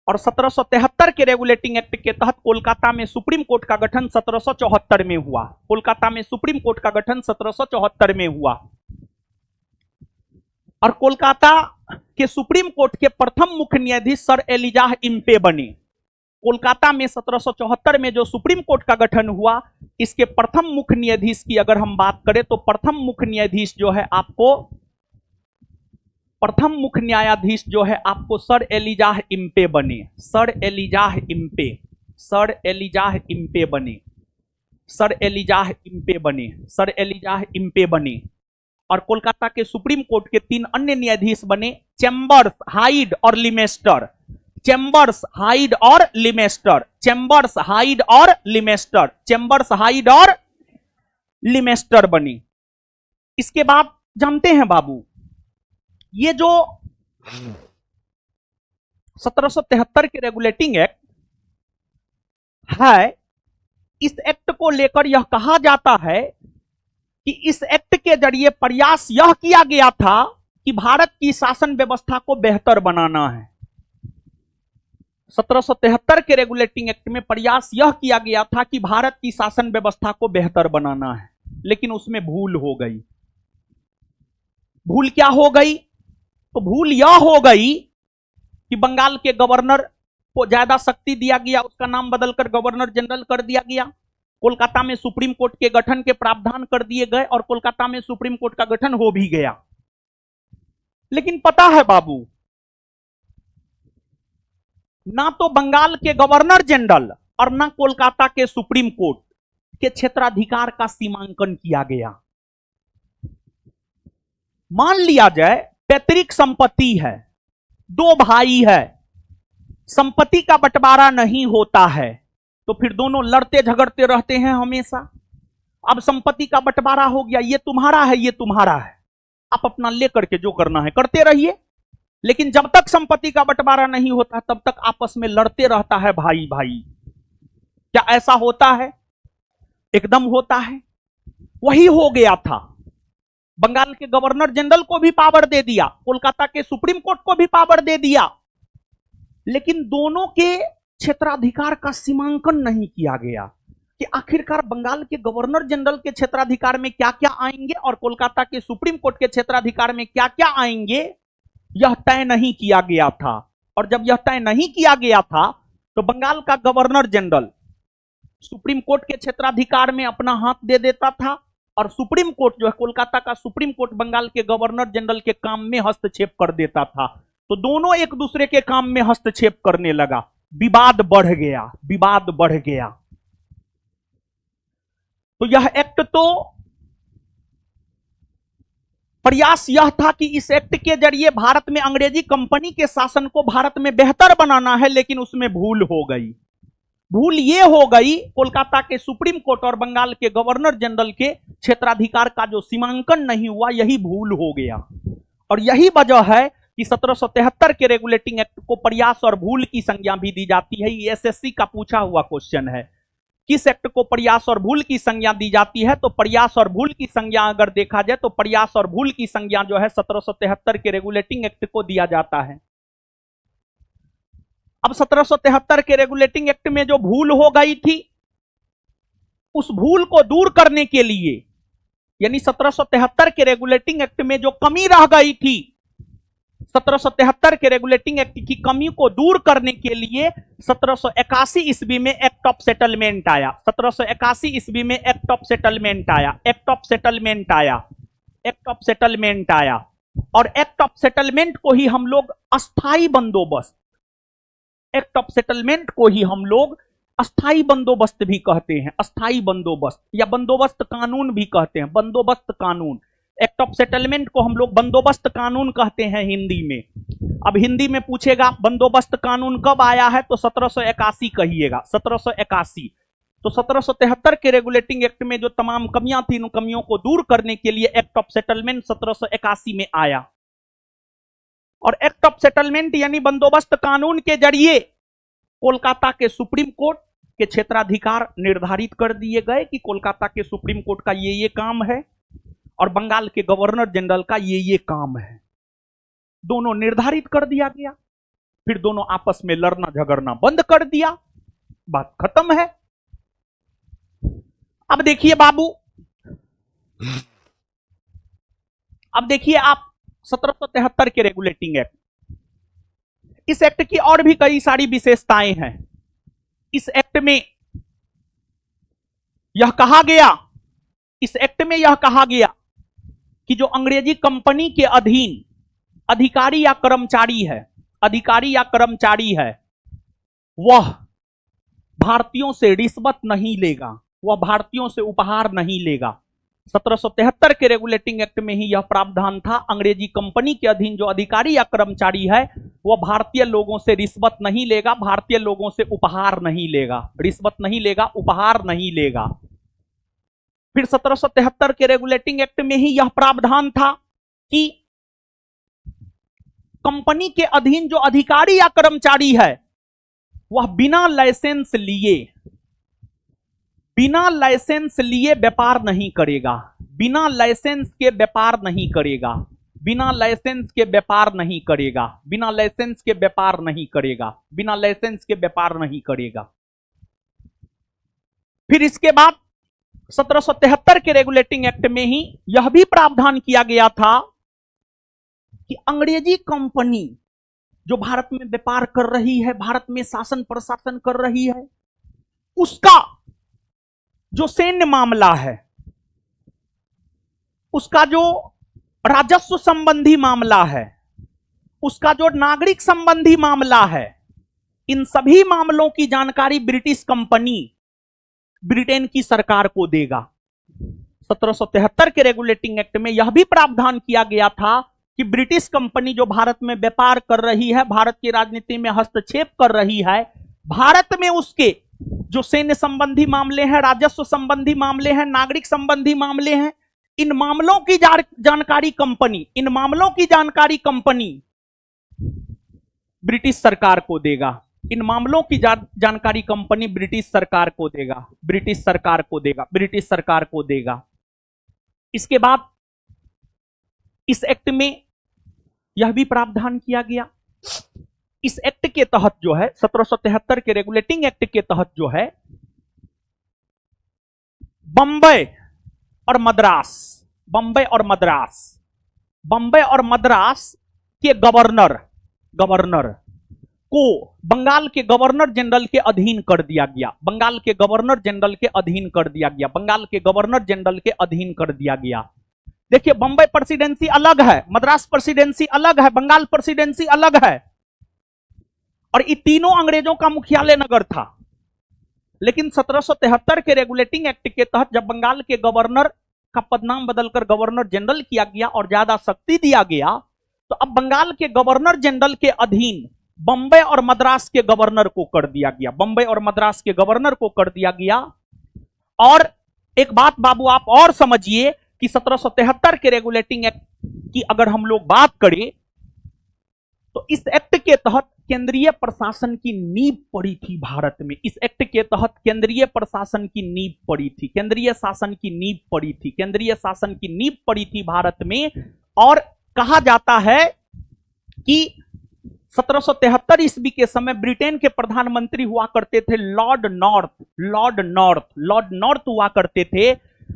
और 1773 के रेगुलेटिंग एक्ट के तहत कोलकाता में सुप्रीम कोर्ट का गठन 1774 में हुआ। कोलकाता में सुप्रीम कोर्ट का गठन 1774 में हुआ और कोलकाता के सुप्रीम कोर्ट के प्रथम मुख्य न्यायाधीश सर एलिजाह इम्पे बने। कोलकाता में 1774 में जो सुप्रीम कोर्ट का गठन हुआ, इसके प्रथम मुख्य न्यायाधीश की अगर हम बात करें तो प्रथम मुख्य न्यायाधीश जो है आपको, प्रथम मुख्य न्यायाधीश जो है आपको सर एलिजाह इम्पे बने। Sir Elijah Impey, sir Elijah Impey बने, सर एलिजाह इम्पे बने, सर एलिजाह इम्पे बने। और कोलकाता के सुप्रीम कोर्ट के 3 अन्य न्यायाधीश बने, चैम्बर्स, हाइड और लिमेस्टर। चैम्बर्स, हाइड और लिमेस्टर, चैम्बर्स, हाइड और लिमेस्टर, चैम्बर्स, हाइड और लिमेस्टर बनी। इसके बाद जानते हैं बाबू, ये जो 1773 के रेगुलेटिंग एक्ट है, इस एक्ट को लेकर यह कहा जाता है कि इस एक्ट के जरिए प्रयास यह किया गया था कि भारत की शासन व्यवस्था को बेहतर बनाना है। 1773 के रेगुलेटिंग एक्ट में प्रयास यह किया गया था कि भारत की शासन व्यवस्था को बेहतर बनाना है, लेकिन उसमें भूल हो गई। भूल क्या हो गई? तो भूल यह हो गई कि बंगाल के गवर्नर को ज्यादा शक्ति दिया गया, उसका नाम बदलकर गवर्नर जनरल कर दिया गया। कोलकाता में सुप्रीम कोर्ट के गठन के प्रावधान कर दिए गए और कोलकाता में सुप्रीम कोर्ट का गठन हो भी गया। लेकिन पता है बाबू, ना तो बंगाल के गवर्नर जनरल और ना कोलकाता के सुप्रीम कोर्ट के क्षेत्राधिकार का सीमांकन किया गया। मान लिया जाए पैतृक संपत्ति है, 2 भाई है, संपत्ति का बंटवारा नहीं होता है, तो फिर दोनों लड़ते झगड़ते रहते हैं हमेशा। अब संपत्ति का बंटवारा हो गया, ये तुम्हारा है, ये तुम्हारा है, आप अपना लेकर के जो करना है करते रहिए। लेकिन जब तक संपत्ति का बंटवारा नहीं होता तब तक आपस में लड़ते रहता है भाई भाई। क्या ऐसा होता है? एकदम होता है। वही हो गया था। बंगाल के गवर्नर जनरल को भी पावर दे दिया, कोलकाता के सुप्रीम कोर्ट को भी पावर दे दिया, लेकिन दोनों के क्षेत्राधिकार का सीमांकन नहीं किया गया कि आखिरकार बंगाल के गवर्नर जनरल के क्षेत्राधिकार में क्या क्या आएंगे और कोलकाता के सुप्रीम कोर्ट के क्षेत्राधिकार में क्या क्या आएंगे, यह तय नहीं किया गया था। और जब यह तय नहीं किया गया था तो बंगाल का गवर्नर जनरल सुप्रीम कोर्ट के क्षेत्राधिकार में अपना हाथ दे देता था और सुप्रीम कोर्ट जो है कोलकाता का सुप्रीम कोर्ट बंगाल के गवर्नर जनरल के काम में हस्तक्षेप कर देता था। तो दोनों एक दूसरे के काम में हस्तक्षेप करने लगा, विवाद बढ़ गया, विवाद बढ़ गया। तो यह एक्ट तो प्रयास यह था कि इस एक्ट के जरिए भारत में अंग्रेजी कंपनी के शासन को भारत में बेहतर बनाना है, लेकिन उसमें भूल हो गई। भूल यह हो गई कोलकाता के सुप्रीम कोर्ट और बंगाल के गवर्नर जनरल के क्षेत्राधिकार का जो सीमांकन नहीं हुआ, यही भूल हो गया। और यही वजह है कि 1773 के रेगुलेटिंग एक्ट को प्रयास और भूल की संज्ञा भी दी जाती है। ये एसएससी का पूछा हुआ क्वेश्चन है, किस एक्ट को प्रयास और भूल की संज्ञा दी जाती है। तो प्रयास और भूल की संज्ञा अगर देखा जाए तो प्रयास और भूल की संज्ञा जो है 1773 के रेगुलेटिंग एक्ट को दिया जाता है। अब 1773 के रेगुलेटिंग एक्ट में जो भूल हो गई थी, उस भूल को दूर करने के लिए, यानी 1773 के रेगुलेटिंग एक्ट में जो कमी रह गई थी, 1773 के रेगुलेटिंग एक्ट की कमी को दूर करने के लिए 1781 ईस्वी में एक्ट ऑफ सेटलमेंट आया। 1781 ईस्वी में एक्ट ऑफ सेटलमेंट आया, एक्ट ऑफ सेटलमेंट आया, एक्ट ऑफ सेटलमेंट आया। और एक्ट ऑफ सेटलमेंट को ही हम लोग अस्थाई बंदोबस्त, एक्ट ऑफ सेटलमेंट को ही हम लोग अस्थाई बंदोबस्त भी कहते हैं, अस्थाई बंदोबस्त या बंदोबस्त कानून भी कहते हैं, बंदोबस्त कानून। एक्ट ऑफ सेटलमेंट को हम लोग बंदोबस्त कानून कहते हैं हिंदी में। अब हिंदी में पूछेगा बंदोबस्त कानून कब आया है, तो 1781 कहिएगा, 1781। तो 1773 के रेगुलेटिंग एक्ट में जो तमाम कमियां थी, उन कमियों को दूर करने के लिए एक्ट ऑफ सेटलमेंट 1781 में आया। और एक्ट ऑफ सेटलमेंट यानी बंदोबस्त कानून के जरिए कोलकाता के सुप्रीम कोर्ट के क्षेत्राधिकार निर्धारित कर दिए गए कि कोलकाता के सुप्रीम कोर्ट का ये काम है और बंगाल के गवर्नर जनरल का ये काम है। दोनों निर्धारित कर दिया गया, फिर दोनों आपस में लड़ना झगड़ना बंद कर दिया, बात खत्म है। अब देखिए बाबू, अब देखिए आप 1773 के रेगुलेटिंग एक्ट, इस एक्ट की और भी कई सारी विशेषताएं हैं। इस एक्ट में यह कहा गया, इस एक्ट में यह कहा गया कि जो अंग्रेजी कंपनी के अधीन अधिकारी या कर्मचारी है, अधिकारी या कर्मचारी है, वह भारतीयों से रिश्वत नहीं लेगा, वह भारतीयों से उपहार नहीं लेगा। 1773 के रेगुलेटिंग एक्ट में ही यह प्रावधान था। अंग्रेजी कंपनी के अधीन जो अधिकारी या कर्मचारी है, वह भारतीय लोगों से रिश्वत नहीं लेगा, भारतीय लोगों से उपहार नहीं लेगा, रिश्वत नहीं लेगा, उपहार नहीं लेगा। फिर 1773 के रेगुलेटिंग एक्ट में ही यह प्रावधान था कि कंपनी के अधीन जो अधिकारी या कर्मचारी है, वह बिना लाइसेंस लिए, बिना लाइसेंस लिए व्यापार नहीं करेगा, बिना लाइसेंस के व्यापार नहीं करेगा, बिना लाइसेंस के व्यापार नहीं करेगा, बिना लाइसेंस के व्यापार नहीं करेगा, बिना लाइसेंस के व्यापार नहीं करेगा। फिर इसके बाद 1773 के रेगुलेटिंग एक्ट में ही यह भी प्रावधान किया गया था कि अंग्रेजी कंपनी जो भारत में व्यापार कर रही है, भारत में शासन प्रशासन कर रही है, उसका जो सैन्य मामला है, उसका जो राजस्व संबंधी मामला है, उसका जो नागरिक संबंधी मामला है, इन सभी मामलों की जानकारी ब्रिटिश कंपनी ब्रिटेन की सरकार को देगा। 1773 के रेगुलेटिंग एक्ट में यह भी प्रावधान किया गया था कि ब्रिटिश कंपनी जो भारत में व्यापार कर रही है, भारत की राजनीति में हस्तक्षेप कर रही है, भारत में उसके जो सैन्य संबंधी मामले हैं, राजस्व संबंधी मामले हैं, नागरिक संबंधी मामले हैं, इन मामलों की जानकारी कंपनी, इन मामलों की जानकारी कंपनी ब्रिटिश सरकार को देगा। इन मामलों की जानकारी कंपनी ब्रिटिश सरकार को देगा, ब्रिटिश सरकार को देगा, ब्रिटिश सरकार को देगा। इसके बाद इस एक्ट में यह भी प्रावधान किया गया, इस एक्ट के तहत जो है 1773 के रेगुलेटिंग एक्ट के तहत जो है बंबई और मद्रास, बंबई और मद्रास, बंबई और मद्रास के गवर्नर को बंगाल के गवर्नर जनरल के अधीन कर दिया गया, बंगाल के गवर्नर जनरल के अधीन कर दिया गया, बंगाल के गवर्नर जनरल के अधीन कर दिया गया। देखिए, बंबई प्रेसिडेंसी अलग है, मद्रास प्रेसिडेंसी अलग है, बंगाल प्रेसिडेंसी अलग है, और ये तीनों अंग्रेजों का मुख्यालय नगर था। लेकिन 1773 के रेगुलेटिंग एक्ट के तहत जब बंगाल के गवर्नर का पदनाम बदलकर गवर्नर जनरल किया गया और ज्यादा शक्ति दिया गया, तो अब बंगाल के गवर्नर जनरल के अधीन बंबई और मद्रास के गवर्नर को कर दिया गया, बंबई और मद्रास के गवर्नर को कर दिया गया। और एक बात बाबू आप और समझिए कि 1773 के रेगुलेटिंग एक्ट की अगर हम लोग बात करें तो इस एक्ट के तहत केंद्रीय प्रशासन की नींव पड़ी थी भारत में। इस एक्ट के तहत केंद्रीय प्रशासन की नींव पड़ी थी, केंद्रीय शासन की नींव पड़ी थी, केंद्रीय शासन की नींव पड़ी थी भारत में। और कहा जाता है कि 1773 ईस्वी के समय ब्रिटेन के प्रधानमंत्री हुआ करते थे Lord north, Lord north, Lord north हुआ करते थे।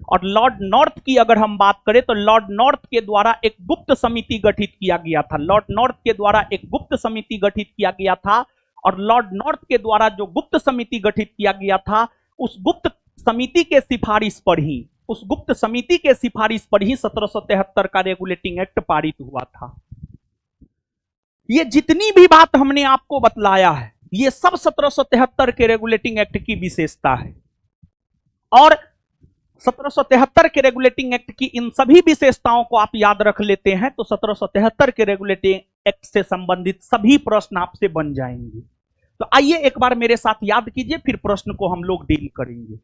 और लॉर्ड नॉर्थ की अगर हम बात करें तो लॉर्ड नॉर्थ के द्वारा एक गुप्त समिति गठित किया गया था, लॉर्ड नॉर्थ के द्वारा एक गुप्त समिति गठित किया गया था। और लॉर्ड नॉर्थ के द्वारा जो गुप्त समिति गठित किया गया था, उस गुप्त समिति के सिफारिश पर ही, उस गुप्त समिति के सिफारिश पर ही 1773 का रेगुलेटिंग एक्ट पारित हुआ था। ये जितनी भी बात हमने आपको बतलाया है, ये सब 1773 के रेगुलेटिंग एक्ट की विशेषता है। और 1773 के रेगुलेटिंग एक्ट की इन सभी विशेषताओं को आप याद रख लेते हैं तो 1773 के रेगुलेटिंग एक्ट से संबंधित सभी प्रश्न आपसे बन जाएंगे। तो आइए एक बार मेरे साथ याद कीजिए, फिर प्रश्न को हम लोग डील करेंगे।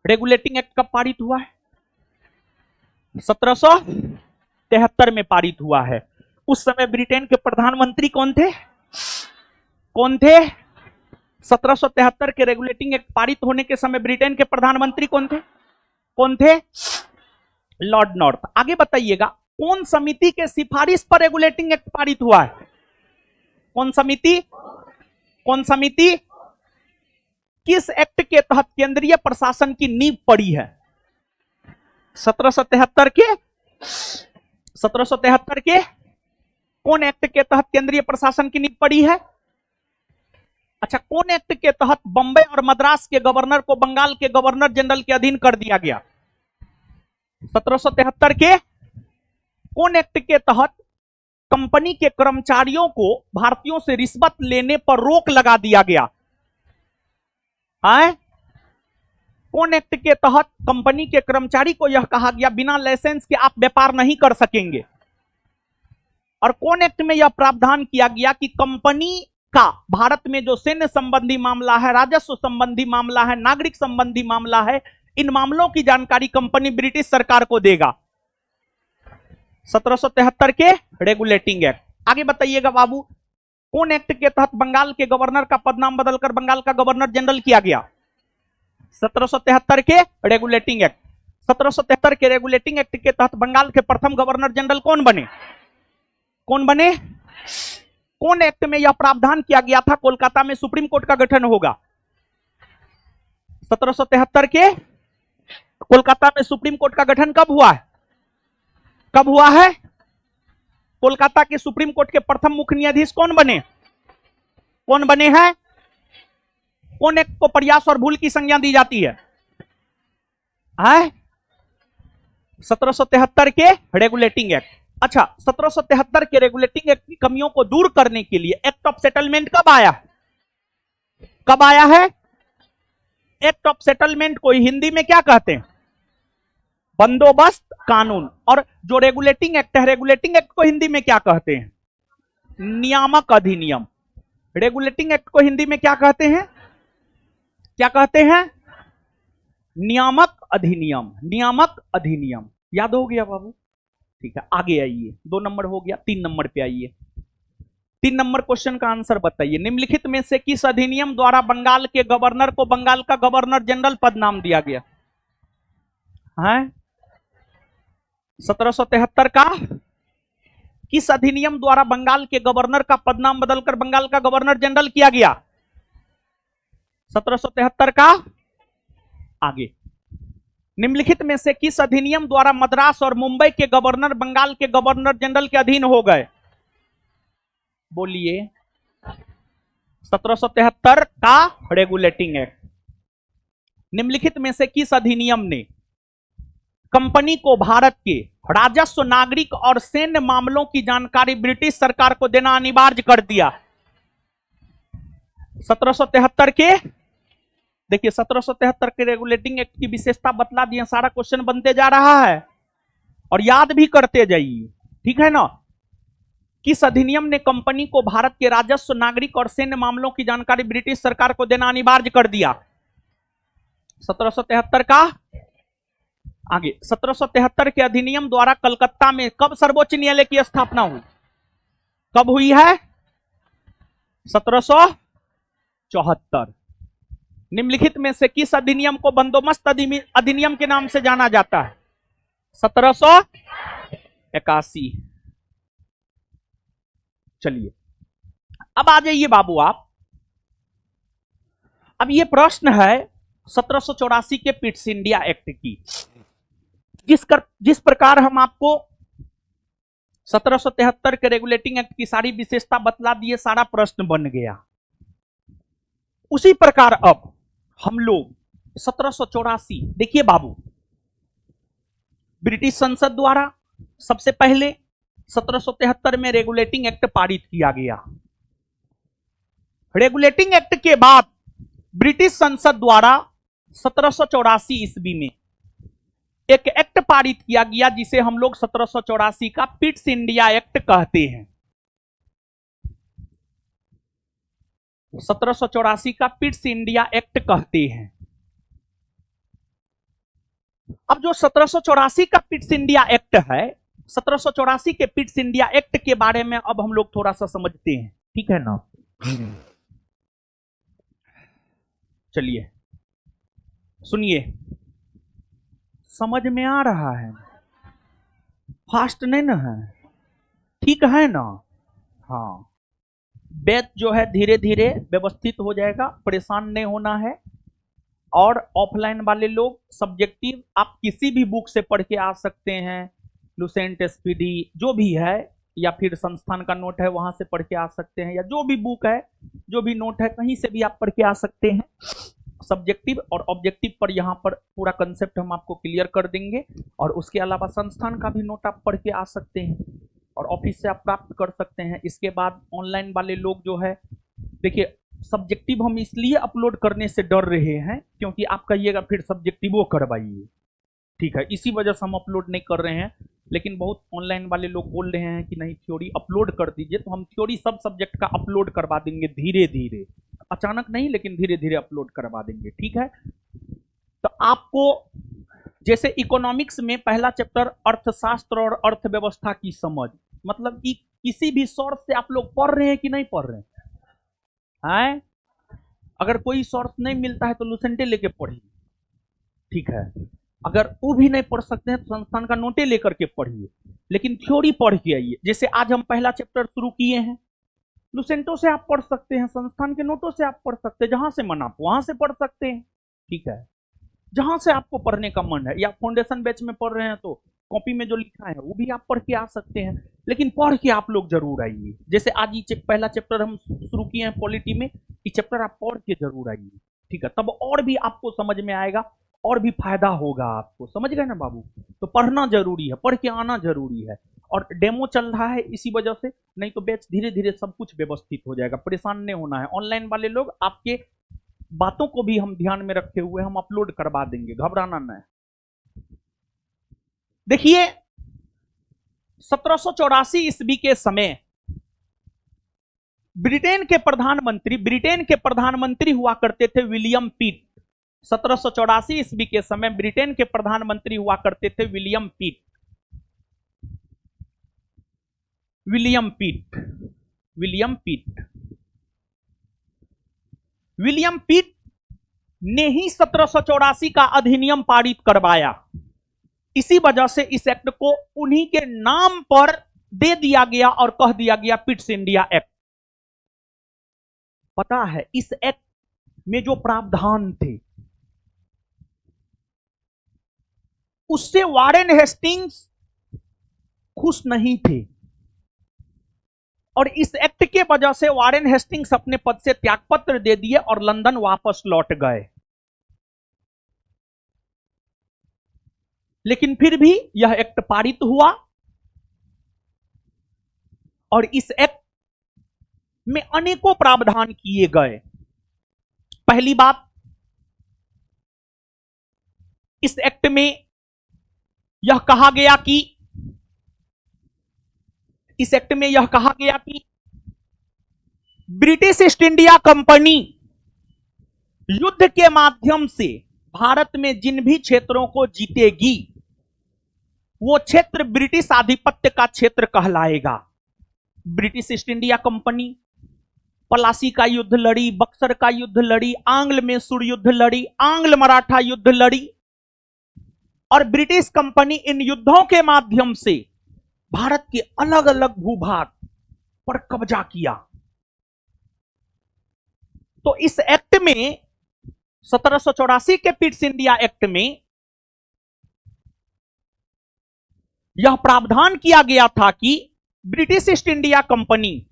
रेगुलेटिंग एक्ट कब पारित हुआ है? 1773 में पारित हुआ है। उस समय ब्रिटेन के प्रधानमंत्री कौन थे? कौन थे? 1773 के रेगुलेटिंग एक्ट पारित होने के समय ब्रिटेन के प्रधानमंत्री कौन थे? कौन थे? Lord north. आगे बताइएगा, कौन समिति के सिफारिश पर रेगुलेटिंग एक्ट पारित हुआ है? कौन समिति? कौन समिति? किस एक्ट के तहत केंद्रीय प्रशासन की नींव पड़ी है? 1773 के 1773 के कौन एक्ट के तहत केंद्रीय प्रशासन की नींव पड़ी है? अच्छा, कौन एक्ट के तहत बंबई और मद्रास के गवर्नर को बंगाल के गवर्नर जनरल के अधीन कर दिया गया? 1773 के कौन एक्ट के तहत कंपनी के कर्मचारियों को भारतीयों से रिश्वत लेने पर रोक लगा दिया गया? कौन एक्ट के तहत कंपनी के कर्मचारी को यह कहा गया बिना लाइसेंस के आप व्यापार नहीं कर सकेंगे? और कौन एक्ट में यह प्रावधान किया गया कि कंपनी का भारत में जो सैन्य संबंधी मामला है, राजस्व संबंधी मामला है, नागरिक संबंधी मामला है, इन मामलों की जानकारी कंपनी ब्रिटिश सरकार को देगा? 1773 के रेगुलेटिंग एक्ट। आगे बताइएगा बाबू, कौन एक्ट के तहत बंगाल के गवर्नर का पदनाम बदलकर बंगाल का गवर्नर जनरल किया गया? 1773 के रेगुलेटिंग एक्ट। 1773 के रेगुलेटिंग एक्ट के तहत बंगाल के प्रथम गवर्नर जनरल कौन बने? कौन बने? कौन एक्ट में यह प्रावधान किया गया था कोलकाता में सुप्रीम कोर्ट का गठन होगा? 1773 के कोलकाता में सुप्रीम कोर्ट का गठन कब हुआ है? कब हुआ है? कोलकाता के सुप्रीम कोर्ट के प्रथम मुख्य न्यायाधीश कौन बने? कौन बने हैं? कौन एक्ट को प्रयास और भूल की संज्ञा दी जाती है? 1773 के रेगुलेटिंग एक्ट। अच्छा, 1773 के रेगुलेटिंग एक्ट की कमियों को दूर करने के लिए एक्ट ऑफ सेटलमेंट कब आया? कब आया है? एक्ट ऑफ सेटलमेंट को हिंदी में क्या कहते हैं? बंदोबस्त कानून। और जो रेगुलेटिंग एक्ट है, रेगुलेटिंग एक्ट को हिंदी में क्या कहते हैं? नियामक अधिनियम। रेगुलेटिंग एक्ट को हिंदी में क्या कहते हैं? क्या कहते हैं? नियामक अधिनियम। नियामक अधिनियम याद हो गया बाबू? ठीक है, आगे आइए। 2 नंबर हो गया, 3 नंबर पे आइए। 3 नंबर क्वेश्चन का आंसर बताइए। निम्नलिखित में से किस अधिनियम द्वारा बंगाल के गवर्नर को बंगाल का गवर्नर जनरल पद नाम दिया गया? 1773 का किस अधिनियम द्वारा बंगाल के गवर्नर का पदनाम बदलकर बंगाल का गवर्नर जनरल किया गया? 1773 का। आगे, निम्नलिखित में से किस अधिनियम द्वारा मद्रास और मुंबई के गवर्नर बंगाल के गवर्नर जनरल के अधीन हो गए? बोलिए 1773 का रेगुलेटिंग एक्ट। निम्नलिखित में से किस अधिनियम ने कंपनी को भारत के राजस्व, नागरिक और सैन्य मामलों की जानकारी ब्रिटिश सरकार को देना अनिवार्य कर दिया? 1773 के, देखिए 1773 के रेगुलेटिंग एक्ट की विशेषता बतला दिए। सारा क्वेश्चन बनते जा रहा है और याद भी करते जाइए, ठीक है ना। किस अधिनियम ने कंपनी को भारत के राजस्व, नागरिक और सैन्य मामलों की जानकारी ब्रिटिश सरकार को देना अनिवार्य कर दिया? 1773 का। आगे 1773 के अधिनियम द्वारा कलकत्ता में कब सर्वोच्च न्यायालय की स्थापना हुई? कब हुई है? 1774। निम्नलिखित में से किस अधिनियम को बंदोबस्त अधिनियम के नाम से जाना जाता है? 1781। चलिए अब आ जाइए बाबू आप। अब ये प्रश्न है 1784 के पिट्स इंडिया एक्ट की। जिस प्रकार हम आपको 1773 के रेगुलेटिंग एक्ट की सारी विशेषता बतला दिए, सारा प्रश्न बन गया। उसी प्रकार अब हम लोग 1784, देखिए बाबू, ब्रिटिश संसद द्वारा सबसे पहले 1773 में रेगुलेटिंग एक्ट पारित किया गया। रेगुलेटिंग एक्ट के बाद ब्रिटिश संसद द्वारा 1784 ईस्वी में एक एक्ट पारित किया गया जिसे हम लोग 1784 का पिट्स इंडिया एक्ट कहते हैं। 1784 का पिट्स इंडिया एक्ट कहते हैं। अब जो 1784 का पिट्स इंडिया एक्ट है, 1784 के पिट्स इंडिया एक्ट के बारे में अब हम लोग थोड़ा सा समझते हैं, ठीक है ना। चलिए सुनिए, समझ में आ रहा है? फास्ट नहीं ना है? ठीक है ना? हाँ, बैच जो है धीरे धीरे व्यवस्थित हो जाएगा, परेशान नहीं होना है। और ऑफलाइन वाले लोग सब्जेक्टिव आप किसी भी बुक से पढ़ के आ सकते हैं, लुसेंट, एसपीडी जो भी है, या फिर संस्थान का नोट है वहां से पढ़ के आ सकते हैं, या जो भी बुक है, जो भी नोट है, कहीं से भी आप पढ़ के आ सकते हैं। सब्जेक्टिव और ऑब्जेक्टिव पर यहाँ पर पूरा कंसेप्ट हम आपको क्लियर कर देंगे। और उसके अलावा संस्थान का भी नोट आप पढ़ के आ सकते हैं और ऑफिस से आप प्राप्त कर सकते हैं। इसके बाद ऑनलाइन वाले लोग जो है, देखिए सब्जेक्टिव हम इसलिए अपलोड करने से डर रहे हैं क्योंकि आप कहिएगा फिर सब्जेक्टिव करवाइए, ठीक है, इसी वजह से हम अपलोड नहीं कर रहे हैं। लेकिन बहुत ऑनलाइन वाले लोग बोल रहे हैं कि नहीं थ्योरी अपलोड कर दीजिए, तो हम थ्योरी सब सब्जेक्ट का अपलोड करवा देंगे धीरे धीरे, अचानक नहीं लेकिन धीरे धीरे अपलोड करवा देंगे, ठीक है। तो आपको जैसे इकोनॉमिक्स में पहला चैप्टर अर्थशास्त्र और अर्थव्यवस्था की समझ, मतलब कि किसी भी सोर्स से आप लोग पढ़ रहे हैं कि नहीं पढ़ रहे हैं? अगर कोई सोर्स नहीं मिलता है तो लुसेंटे लेके पढ़िए, ठीक है। अगर वो भी नहीं पढ़ सकते हैं तो संस्थान का नोटे लेकर के पढ़िए, लेकिन थ्योरी पढ़ के आइए। जैसे आज हम पहला चैप्टर शुरू किए हैं, लुसेंटो से आप पढ़ सकते हैं, संस्थान के नोटों से आप पढ़ सकते हैं, जहां से मन आप वहां से पढ़ सकते हैं, ठीक है। जहां से आपको पढ़ने का मन है, या फाउंडेशन बैच में पढ़ रहे हैं तो कॉपी में जो लिखा है वो भी आप पढ़ के आ सकते हैं, लेकिन पढ़ के आप लोग जरूर आइए। जैसे आज ये पहला चैप्टर हम शुरू किए हैं पॉलिटी में, ये चैप्टर आप पढ़ के जरूर आइए, ठीक है, तब और भी आपको समझ में आएगा और भी फायदा होगा आपको, समझ गए ना बाबू। तो पढ़ना जरूरी है, पढ़ के आना जरूरी है। और डेमो चल रहा है इसी वजह से, नहीं तो बैच धीरे धीरे सब कुछ व्यवस्थित हो जाएगा, परेशान नहीं होना है। ऑनलाइन वाले लोग आपके बातों को भी हम ध्यान में रखे हुए हम अपलोड करवा देंगे, घबराना नहीं। देखिए 1784 ईस्वी के समय ब्रिटेन के प्रधानमंत्री हुआ करते थे विलियम पिट। 1784 ईस्वी के समय ब्रिटेन के प्रधानमंत्री हुआ करते थे विलियम पिट। विलियम पिट ने ही 1784 का अधिनियम पारित करवाया। इसी वजह से इस एक्ट को उन्हीं के नाम पर दे दिया गया और कह दिया गया पिट्स इंडिया एक्ट। पता है इस एक्ट में जो प्रावधान थे उससे वारेन हेस्टिंग्स खुश नहीं थे। और इस एक्ट के वजह से वारेन हेस्टिंग्स अपने पद से त्यागपत्र दे दिए और लंदन वापस लौट गए। लेकिन फिर भी यह एक्ट पारित हुआ और इस एक्ट में अनेकों प्रावधान किए गए। पहली बात, इस एक्ट में यह कहा गया कि ब्रिटिश ईस्ट इंडिया कंपनी युद्ध के माध्यम से भारत में जिन भी क्षेत्रों को जीतेगी वो क्षेत्र ब्रिटिश आधिपत्य का क्षेत्र कहलाएगा। British East India Company Plassey का युद्ध लड़ी, बक्सर का युद्ध लड़ी, आंग्ल मैसूर युद्ध लड़ी, आंग्ल मराठा युद्ध लड़ी और ब्रिटिश कंपनी इन युद्धों के माध्यम से भारत के अलग अलग भूभाग पर कब्जा किया। तो इस एक्ट में 1784 के पिट्स इंडिया एक्ट में यह प्रावधान किया गया था कि British East India company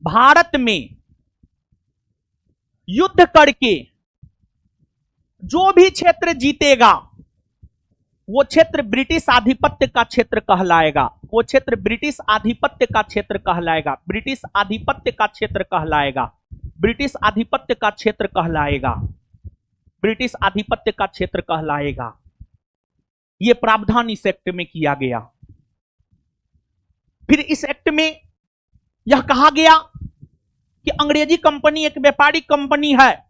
Bharat में युद्ध करके जो भी क्षेत्र जीतेगा वो क्षेत्र ब्रिटिश आधिपत्य का क्षेत्र कहलाएगा। वो क्षेत्र ब्रिटिश आधिपत्य का क्षेत्र कहलाएगा। ब्रिटिश आधिपत्य का क्षेत्र कहलाएगा। ब्रिटिश आधिपत्य का क्षेत्र कहलाएगा। ब्रिटिश आधिपत्य का क्षेत्र कहलाएगा। यह प्रावधान इस एक्ट में किया गया। फिर इस एक्ट में यह कहा गया कि अंग्रेजी कंपनी एक व्यापारिक कंपनी है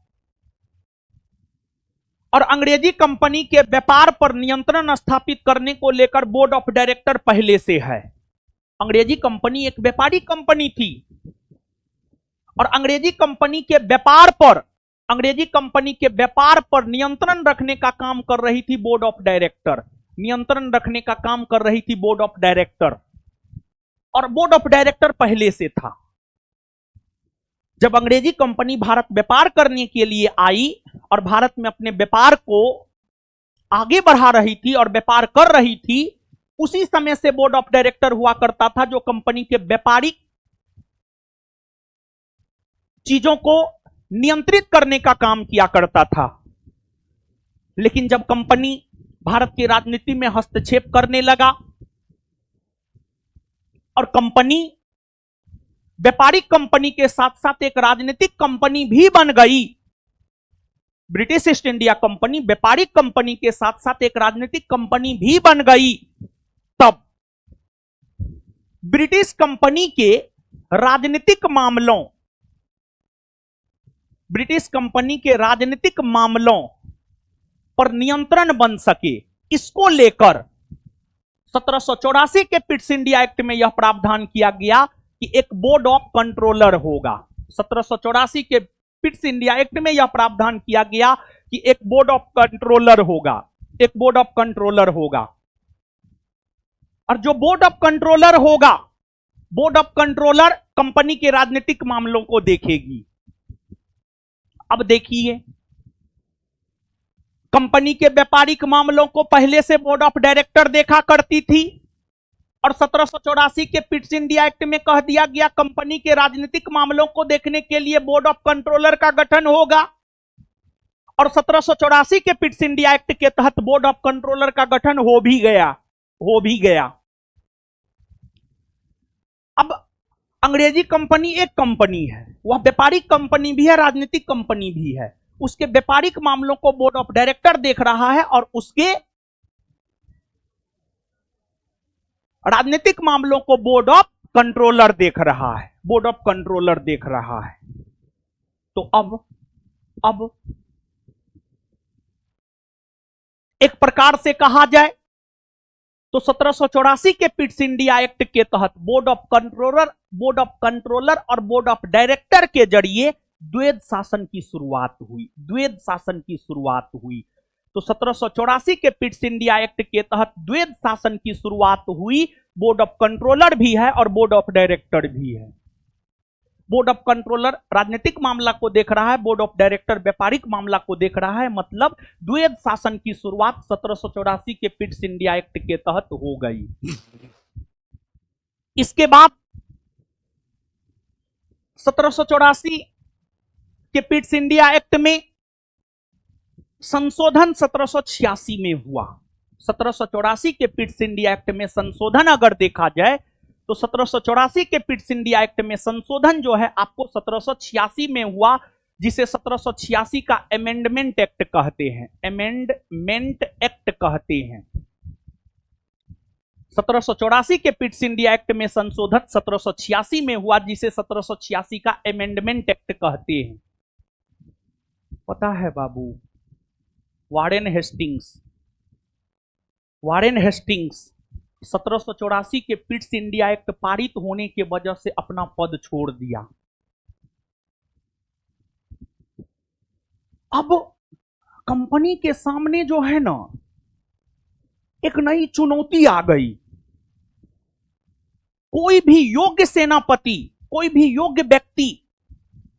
और अंग्रेजी कंपनी के व्यापार पर नियंत्रण स्थापित करने को लेकर बोर्ड ऑफ डायरेक्टर पहले से है। अंग्रेजी कंपनी एक व्यापारिक कंपनी थी और अंग्रेजी कंपनी के व्यापार पर नियंत्रण रखने का काम कर रही थी बोर्ड ऑफ डायरेक्टर। नियंत्रण रखने का काम कर रही थी बोर्ड ऑफ डायरेक्टर और बोर्ड ऑफ डायरेक्टर पहले से था। जब अंग्रेजी कंपनी भारत व्यापार करने के लिए आई और भारत में अपने व्यापार को आगे बढ़ा रही थी और व्यापार कर रही थी, उसी समय से बोर्ड ऑफ डायरेक्टर हुआ करता था जो कंपनी के व्यापारिक चीजों को नियंत्रित करने का काम किया करता था। लेकिन जब कंपनी भारत की राजनीति में हस्तक्षेप करने लगा और कंपनी व्यापारिक कंपनी के साथ साथ एक राजनीतिक कंपनी भी बन गई, ब्रिटिश ईस्ट इंडिया कंपनी व्यापारिक कंपनी के साथ साथ एक राजनीतिक कंपनी भी बन गई, तब ब्रिटिश कंपनी के राजनीतिक मामलों पर नियंत्रण बन सके, इसको लेकर 1784 के पिट्स इंडिया एक्ट में यह प्रावधान किया गया कि एक बोर्ड ऑफ कंट्रोलर होगा। 1784 के पिट्स इंडिया एक्ट में यह प्रावधान किया गया कि एक बोर्ड ऑफ कंट्रोलर होगा। और जो बोर्ड ऑफ कंट्रोलर कंपनी के राजनीतिक मामलों को देखेगी। अब देखिए, कंपनी के व्यापारिक मामलों को पहले से बोर्ड ऑफ डायरेक्टर देखा करती थी और 1784 के पिट्स इंडिया एक्ट में कह दिया गया कंपनी के राजनीतिक मामलों को देखने के लिए बोर्ड ऑफ कंट्रोलर का गठन होगा और 1784 के पिट्स इंडिया एक्ट के तहत बोर्ड ऑफ कंट्रोलर का गठन हो भी गया। अब अंग्रेजी कंपनी एक कंपनी है, वह व्यापारिक कंपनी भी है, राजनीतिक कंपनी भी है। उसके व्यापारिक मामलों को बोर्ड ऑफ डायरेक्टर देख रहा है और उसके राजनीतिक मामलों को बोर्ड ऑफ कंट्रोलर देख रहा है। तो अब एक प्रकार से कहा जाए तो 1784 के पिट्स इंडिया एक्ट के तहत बोर्ड ऑफ कंट्रोलर और बोर्ड ऑफ डायरेक्टर के जरिए द्वैध शासन की शुरुआत हुई। तो 1784 के पिट्स इंडिया एक्ट के तहत द्वैध शासन की शुरुआत हुई। बोर्ड ऑफ कंट्रोलर भी है और बोर्ड ऑफ डायरेक्टर भी है। बोर्ड ऑफ कंट्रोलर राजनीतिक मामला को देख रहा है, बोर्ड ऑफ डायरेक्टर व्यापारिक मामला को देख रहा है। मतलब द्वैध शासन की शुरुआत 1784 के पिट्स इंडिया एक्ट के तहत हो गई। इसके बाद 1784 के पिट्स इंडिया एक्ट में संशोधन 1786 में हुआ। 1784 के पिट्स इंडिया एक्ट में संशोधन अगर देखा जाए तो 1784 के पिट्स इंडिया एक्ट में संशोधन जो है आपको 1786 में हुआ, जिसे 1786 का अमेंडमेंट एक्ट कहते हैं। अमेंडमेंट एक्ट कहते हैं। 1784 के पिट्स इंडिया एक्ट में संशोधन 1786 में हुआ, जिसे 1786 का अमेंडमेंट एक्ट कहते हैं। पता है बाबू, वारेन हेस्टिंग्स 1784 के पिट्स इंडिया एक्ट पारित होने के वजह से अपना पद छोड़ दिया। अब कंपनी के सामने जो है ना एक नई चुनौती आ गई। कोई भी योग्य सेनापति, कोई भी योग्य व्यक्ति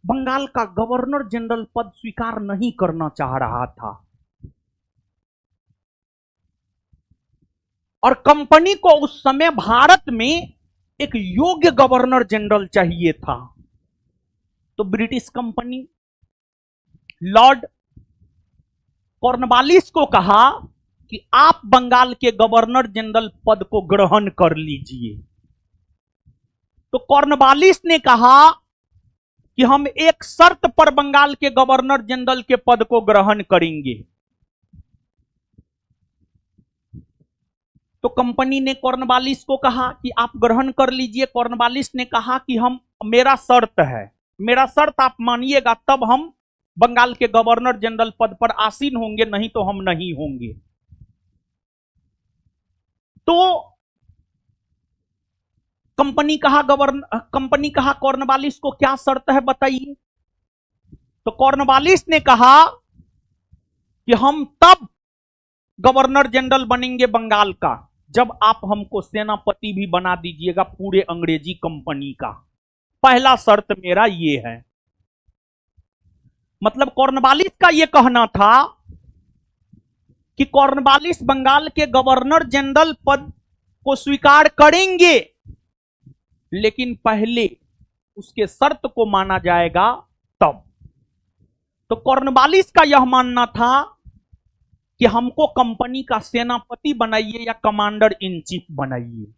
बंगाल का गवर्नर जनरल पद स्वीकार नहीं करना चाह रहा था। और कंपनी को उस समय भारत में एक योग्य गवर्नर जनरल चाहिए था। तो ब्रिटिश कंपनी लॉर्ड कॉर्नवालिस को कहा कि आप बंगाल के गवर्नर जनरल पद को ग्रहण कर लीजिए। तो कॉर्नवालिस ने कहा कि हम एक शर्त पर बंगाल के गवर्नर जनरल के पद को ग्रहण करेंगे। तो कंपनी ने कॉर्नवालिस को कहा कि आप ग्रहण कर लीजिए। कॉर्नवालिस ने कहा कि मेरा शर्त आप मानिएगा तब हम बंगाल के गवर्नर जनरल पद पर आसीन होंगे, नहीं तो हम नहीं होंगे। तो कंपनी कहा कॉर्नवालिस को क्या शर्त है बताइए। तो कॉर्नवालिस ने कहा कि हम तब गवर्नर जनरल बनेंगे बंगाल का जब आप हमको सेनापति भी बना दीजिएगा पूरे अंग्रेजी कंपनी का। पहला शर्त मेरा ये है। मतलब कॉर्नवालिस का यह कहना था कि कॉर्नवालिस बंगाल के गवर्नर जनरल पद को स्वीकार करेंगे, लेकिन पहले उसके शर्त को माना जाएगा तब। तो कॉर्नवालिस का यह मानना था कि हमको कंपनी का सेनापति बनाइए या कमांडर इन चीफ बनाइए।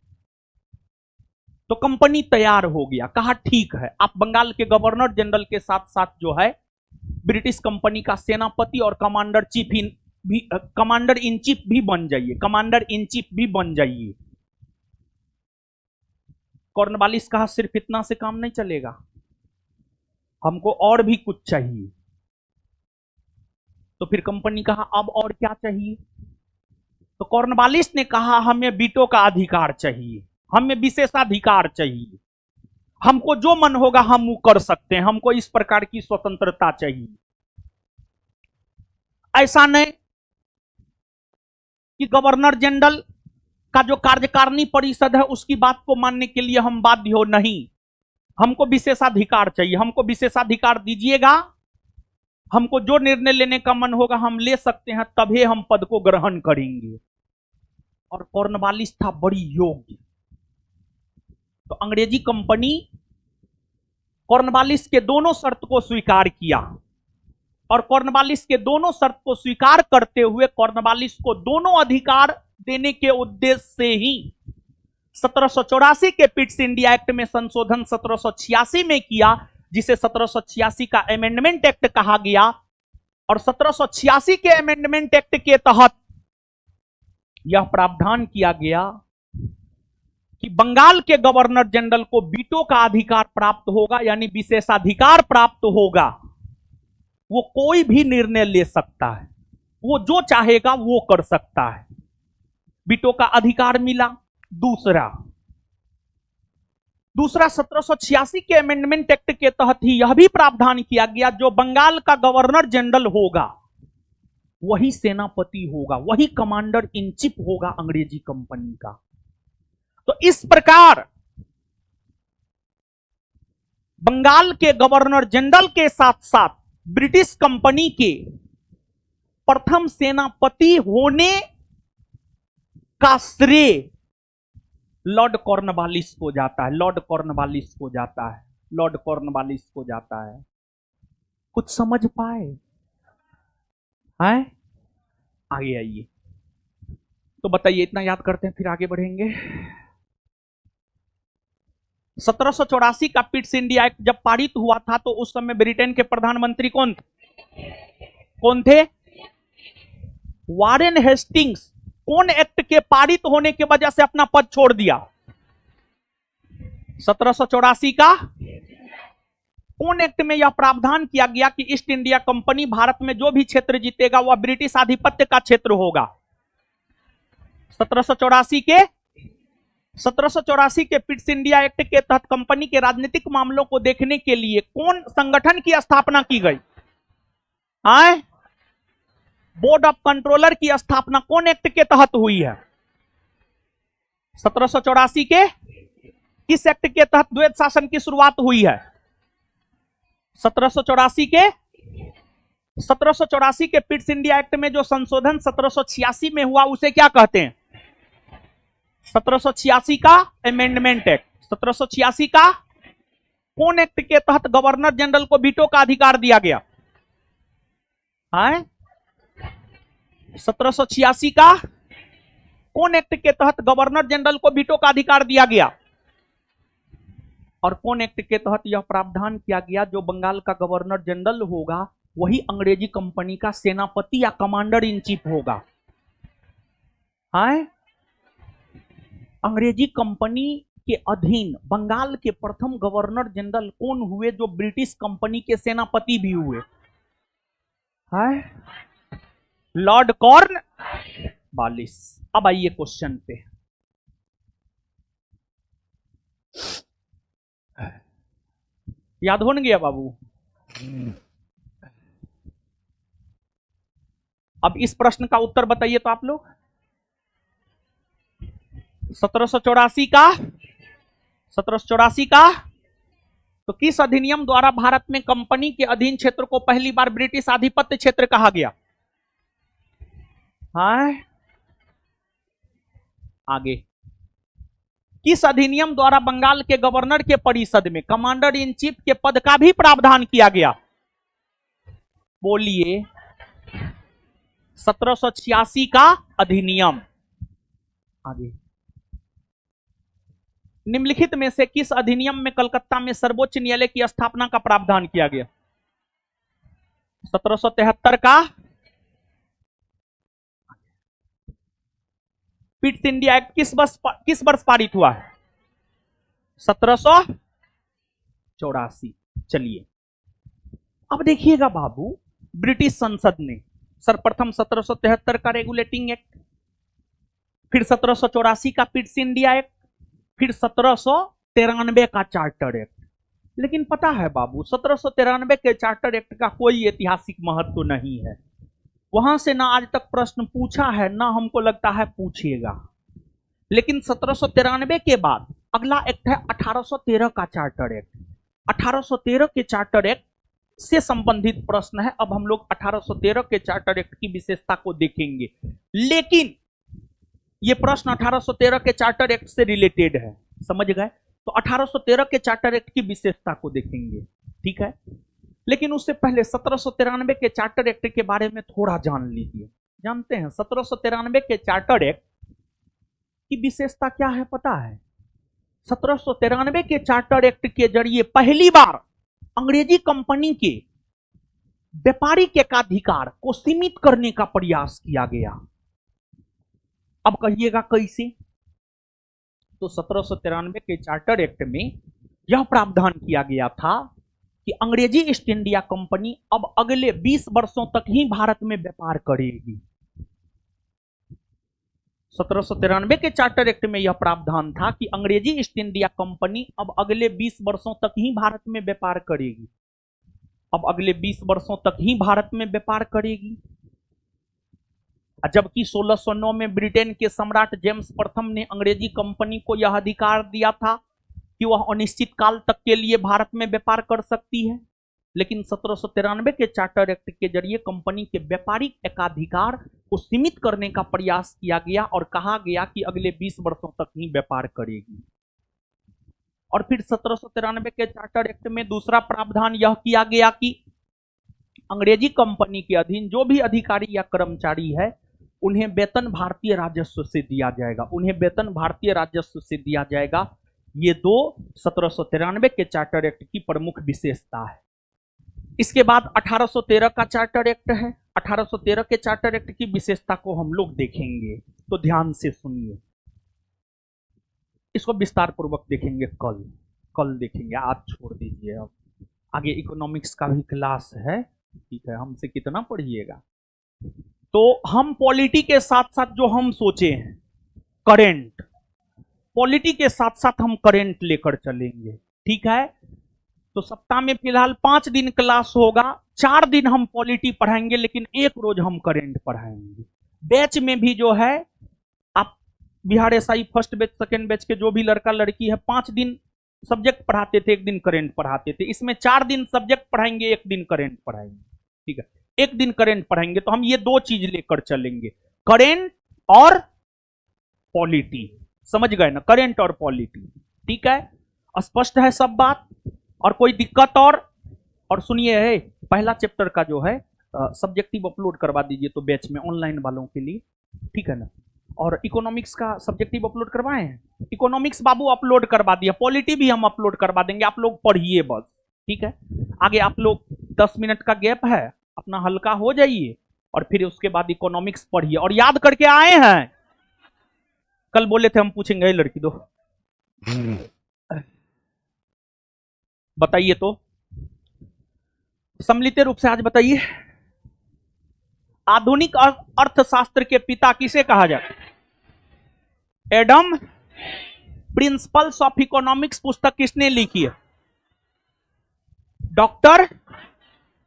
तो कंपनी तैयार हो गया, कहा ठीक है, आप बंगाल के गवर्नर जनरल के साथ साथ जो है ब्रिटिश कंपनी का सेनापति और कमांडर इन चीफ भी बन जाइए। कॉर्नवालिस कहा सिर्फ इतना से काम नहीं चलेगा, हमको और भी कुछ चाहिए। तो फिर कंपनी कहा अब और क्या चाहिए। तो कॉर्नवालिस ने कहा हमें वीटो का अधिकार चाहिए, हमें विशेषाधिकार चाहिए, हमको जो मन होगा हम वो कर सकते हैं, हमको इस प्रकार की स्वतंत्रता चाहिए। ऐसा नहीं कि गवर्नर जनरल का जो कार्यकारिणी परिषद है उसकी बात को मानने के लिए हम बाध्य हो, नहीं, हमको विशेषाधिकार चाहिए, हमको विशेषाधिकार दीजिएगा, हमको जो निर्णय लेने का मन होगा हम ले सकते हैं, तभी हम पद को ग्रहण करेंगे। और कॉर्नवालिस था बड़ी योग्य। तो अंग्रेजी कंपनी कॉर्नवालिस के दोनों शर्त को स्वीकार किया, और कॉर्नवालिस के दोनों शर्त को स्वीकार करते हुए कॉर्नवालिस को दोनों अधिकार देने के उद्देश्य से ही 1784 के पिट्स इंडिया एक्ट में संशोधन 1786 में किया, जिसे 1786 का अमेंडमेंट एक्ट कहा गया। और 1786 के अमेंडमेंट एक्ट के तहत यह प्रावधान किया गया कि बंगाल के गवर्नर जनरल को वीटो का अधिकार प्राप्त होगा, यानी विशेषाधिकार प्राप्त होगा। वो कोई भी निर्णय ले सकता है, वो जो चाहेगा वो कर सकता है, वीटो का अधिकार मिला। दूसरा 1786 के अमेंडमेंट एक्ट के तहत ही यह भी प्रावधान किया गया जो बंगाल का गवर्नर जनरल होगा वही सेनापति होगा, वही कमांडर इन चीफ होगा अंग्रेजी कंपनी का। तो इस प्रकार बंगाल के गवर्नर जनरल के साथ साथ ब्रिटिश कंपनी के प्रथम सेनापति होने का श्रेय लॉर्ड कॉर्नवालिस को जाता है। लॉर्ड कॉर्नवालिस को जाता है। लॉर्ड कॉर्नवालिस को जाता है। कुछ समझ पाए? हैं? आगे आइए। तो बताइए, इतना याद करते हैं फिर आगे बढ़ेंगे। 1784 का पिट्स इंडिया एक्ट जब पारित हुआ था तो उस समय ब्रिटेन के प्रधानमंत्री कौन थे? Warren Hastings. कौन एक्ट के पारित होने की वजह से अपना पद छोड़ दिया? 1784 का कौन एक्ट में यह प्रावधान किया गया कि ईस्ट इंडिया कंपनी भारत में जो भी क्षेत्र जीतेगा वह ब्रिटिश आधिपत्य का क्षेत्र होगा? 1784 के पिट्स इंडिया एक्ट के तहत कंपनी के राजनीतिक मामलों को देखने के लिए कौन संगठन की स्थापना की गई? बोर्ड ऑफ कंट्रोलर की स्थापना कौन एक्ट के तहत हुई है? 1784 के किस एक्ट के तहत द्वैध शासन की शुरुआत हुई है? 1784 के पिट्स इंडिया एक्ट में जो संशोधन 1786 में हुआ उसे क्या कहते हैं? 1786 का अमेंडमेंट एक्ट। 1786 का कौन एक्ट के तहत गवर्नर जनरल को वीटो का अधिकार दिया गया? 1786 का कौन एक्ट के तहत गवर्नर जनरल को वीटो का अधिकार दिया गया? और कौन एक्ट के तहत यह प्रावधान किया गया जो बंगाल का गवर्नर जनरल होगा वही अंग्रेजी कंपनी का सेनापति या कमांडर इन चीफ होगा? अंग्रेजी कंपनी के अधीन बंगाल के प्रथम गवर्नर जनरल कौन हुए जो ब्रिटिश कंपनी के सेनापति भी हुए? Lord Cornwallis. अब आइए क्वेश्चन पे। याद हो न गया बाबू? अब इस प्रश्न का उत्तर बताइए तो आप लोग। 1784 का तो किस अधिनियम द्वारा भारत में कंपनी के अधीन क्षेत्र को पहली बार ब्रिटिश आधिपत्य क्षेत्र कहा गया? आगे किस अधिनियम द्वारा बंगाल के गवर्नर के परिषद में कमांडर इन चीफ के पद का भी प्रावधान किया गया? बोलिए। 1786 का अधिनियम। आगे निम्नलिखित में से किस अधिनियम में कलकत्ता में सर्वोच्च न्यायालय की स्थापना का प्रावधान किया गया? 1773 का पिट्स इंडिया एक्ट किस वर्ष पारित हुआ है? 1784। चलिए अब देखिएगा बाबू, ब्रिटिश संसद ने सर्वप्रथम 1773 का रेगुलेटिंग एक्ट, फिर 1784 का पिट्स इंडिया एक्ट, फिर 1793 का चार्टर एक्ट। लेकिन पता है बाबू, 1793 के चार्टर एक्ट का कोई ऐतिहासिक महत्व नहीं है। वहां से ना आज तक प्रश्न पूछा है, ना हमको लगता है पूछेगा। लेकिन 1793 के बाद अगला एक्ट है 1813 का चार्टर एक्ट। 1813 के चार्टर एक्ट से संबंधित प्रश्न है। अब हम लोग 1813 के चार्टर एक्ट की विशेषता को देखेंगे, लेकिन यह प्रश्न 1813 के चार्टर एक्ट से रिलेटेड है, समझ गए? तो 1813 के चार्टर एक्ट की विशेषता को देखेंगे, ठीक है? लेकिन उससे पहले 1793 के चार्टर एक्ट के बारे में थोड़ा जान लीजिए। जानते हैं 1793 के चार्टर एक्ट की विशेषता क्या है पता है? 1793 के चार्टर एक्ट के जरिए पहली बार अंग्रेजी कंपनी के व्यापारिक एकाधिकार को सीमित करने का प्रयास किया गया। अब कहिएगा कैसे? तो 1793 के चार्टर एक्ट में यह प्रावधान किया गया था कि अंग्रेजी ईस्ट इंडिया कंपनी अब अगले 20 वर्षों तक ही भारत में व्यापार करेगी। 1793 के चार्टर एक्ट में यह प्रावधान था कि अंग्रेजी ईस्ट इंडिया कंपनी अब अगले 20 वर्षों तक ही भारत में व्यापार करेगी। अब अगले 20 वर्षों तक ही भारत में व्यापार करेगी। जबकि 1609 में ब्रिटेन के सम्राट जेम्स प्रथम ने अंग्रेजी कंपनी को यह अधिकार दिया था कि वह अनिश्चित काल तक के लिए भारत में व्यापार कर सकती है। लेकिन 1793 के चार्टर एक्ट के जरिए कंपनी के व्यापारिक एकाधिकार को सीमित करने का प्रयास किया गया और कहा गया कि अगले 20 वर्षों तक ही व्यापार करेगी। और फिर 1793 के चार्टर एक्ट में दूसरा प्रावधान यह किया गया कि अंग्रेजी कंपनी के अधीन जो भी अधिकारी या कर्मचारी है उन्हें वेतन भारतीय राजस्व से दिया जाएगा, उन्हें वेतन भारतीय राजस्व से दिया जाएगा। ये दो 1793 के चार्टर एक्ट की प्रमुख विशेषता है। इसके बाद 1813 का चार्टर एक्ट है। 1813 के चार्टर एक्ट की विशेषता को हम लोग देखेंगे, तो ध्यान से सुनिए। इसको विस्तार पूर्वक देखेंगे कल देखेंगे, आज छोड़ दीजिए। अब आगे इकोनॉमिक्स का भी क्लास है, ठीक है, हमसे कितना पढ़िएगा। तो हम पॉलिटी के साथ साथ जो हम सोचे हैं करेंट, पॉलिटी के साथ साथ हम करेंट लेकर चलेंगे, ठीक है। तो सप्ताह में फिलहाल 5 दिन क्लास होगा, 4 दिन हम पॉलिटी पढ़ाएंगे, लेकिन एक रोज हम करेंट पढ़ाएंगे। बैच में भी जो है आप Bihar SI first batch second batch के जो भी लड़का लड़की है 5 दिन सब्जेक्ट पढ़ाते थे, 1 दिन करेंट पढ़ाते थे। इसमें 4 दिन सब्जेक्ट पढ़ाएंगे, 1 दिन करेंट पढ़ाएंगे, ठीक है। 1 दिन करेंट पढ़ाएंगे। तो हम ये 2 चीज लेकर चलेंगे, करेंट और पॉलिटी। समझ गए ना, करेंट और पॉलिटी, ठीक है। स्पष्ट है सब बात? और कोई दिक्कत? और सुनिए, है पहला चैप्टर का जो है सब्जेक्टिव अपलोड करवा दीजिए तो बैच में ऑनलाइन वालों के लिए, ठीक है ना। और इकोनॉमिक्स का सब्जेक्टिव अपलोड करवाए हैं? इकोनॉमिक्स बाबू अपलोड करवा दिया, पॉलिटी भी हम अपलोड करवा देंगे, आप लोग पढ़िए बस, ठीक है। आगे आप लोग 10 मिनट का गैप है, अपना हल्का हो जाइए और फिर उसके बाद इकोनॉमिक्स पढ़िए। और याद करके आए हैं? कल बोले थे हम पूछेंगे, लड़की दो बताइए तो सम्मिलित रूप से आज बताइए, आधुनिक अर्थशास्त्र के पिता किसे कहा जाए? एडम। प्रिंसिपल्स ऑफ इकोनॉमिक्स पुस्तक किसने लिखी है? Doctor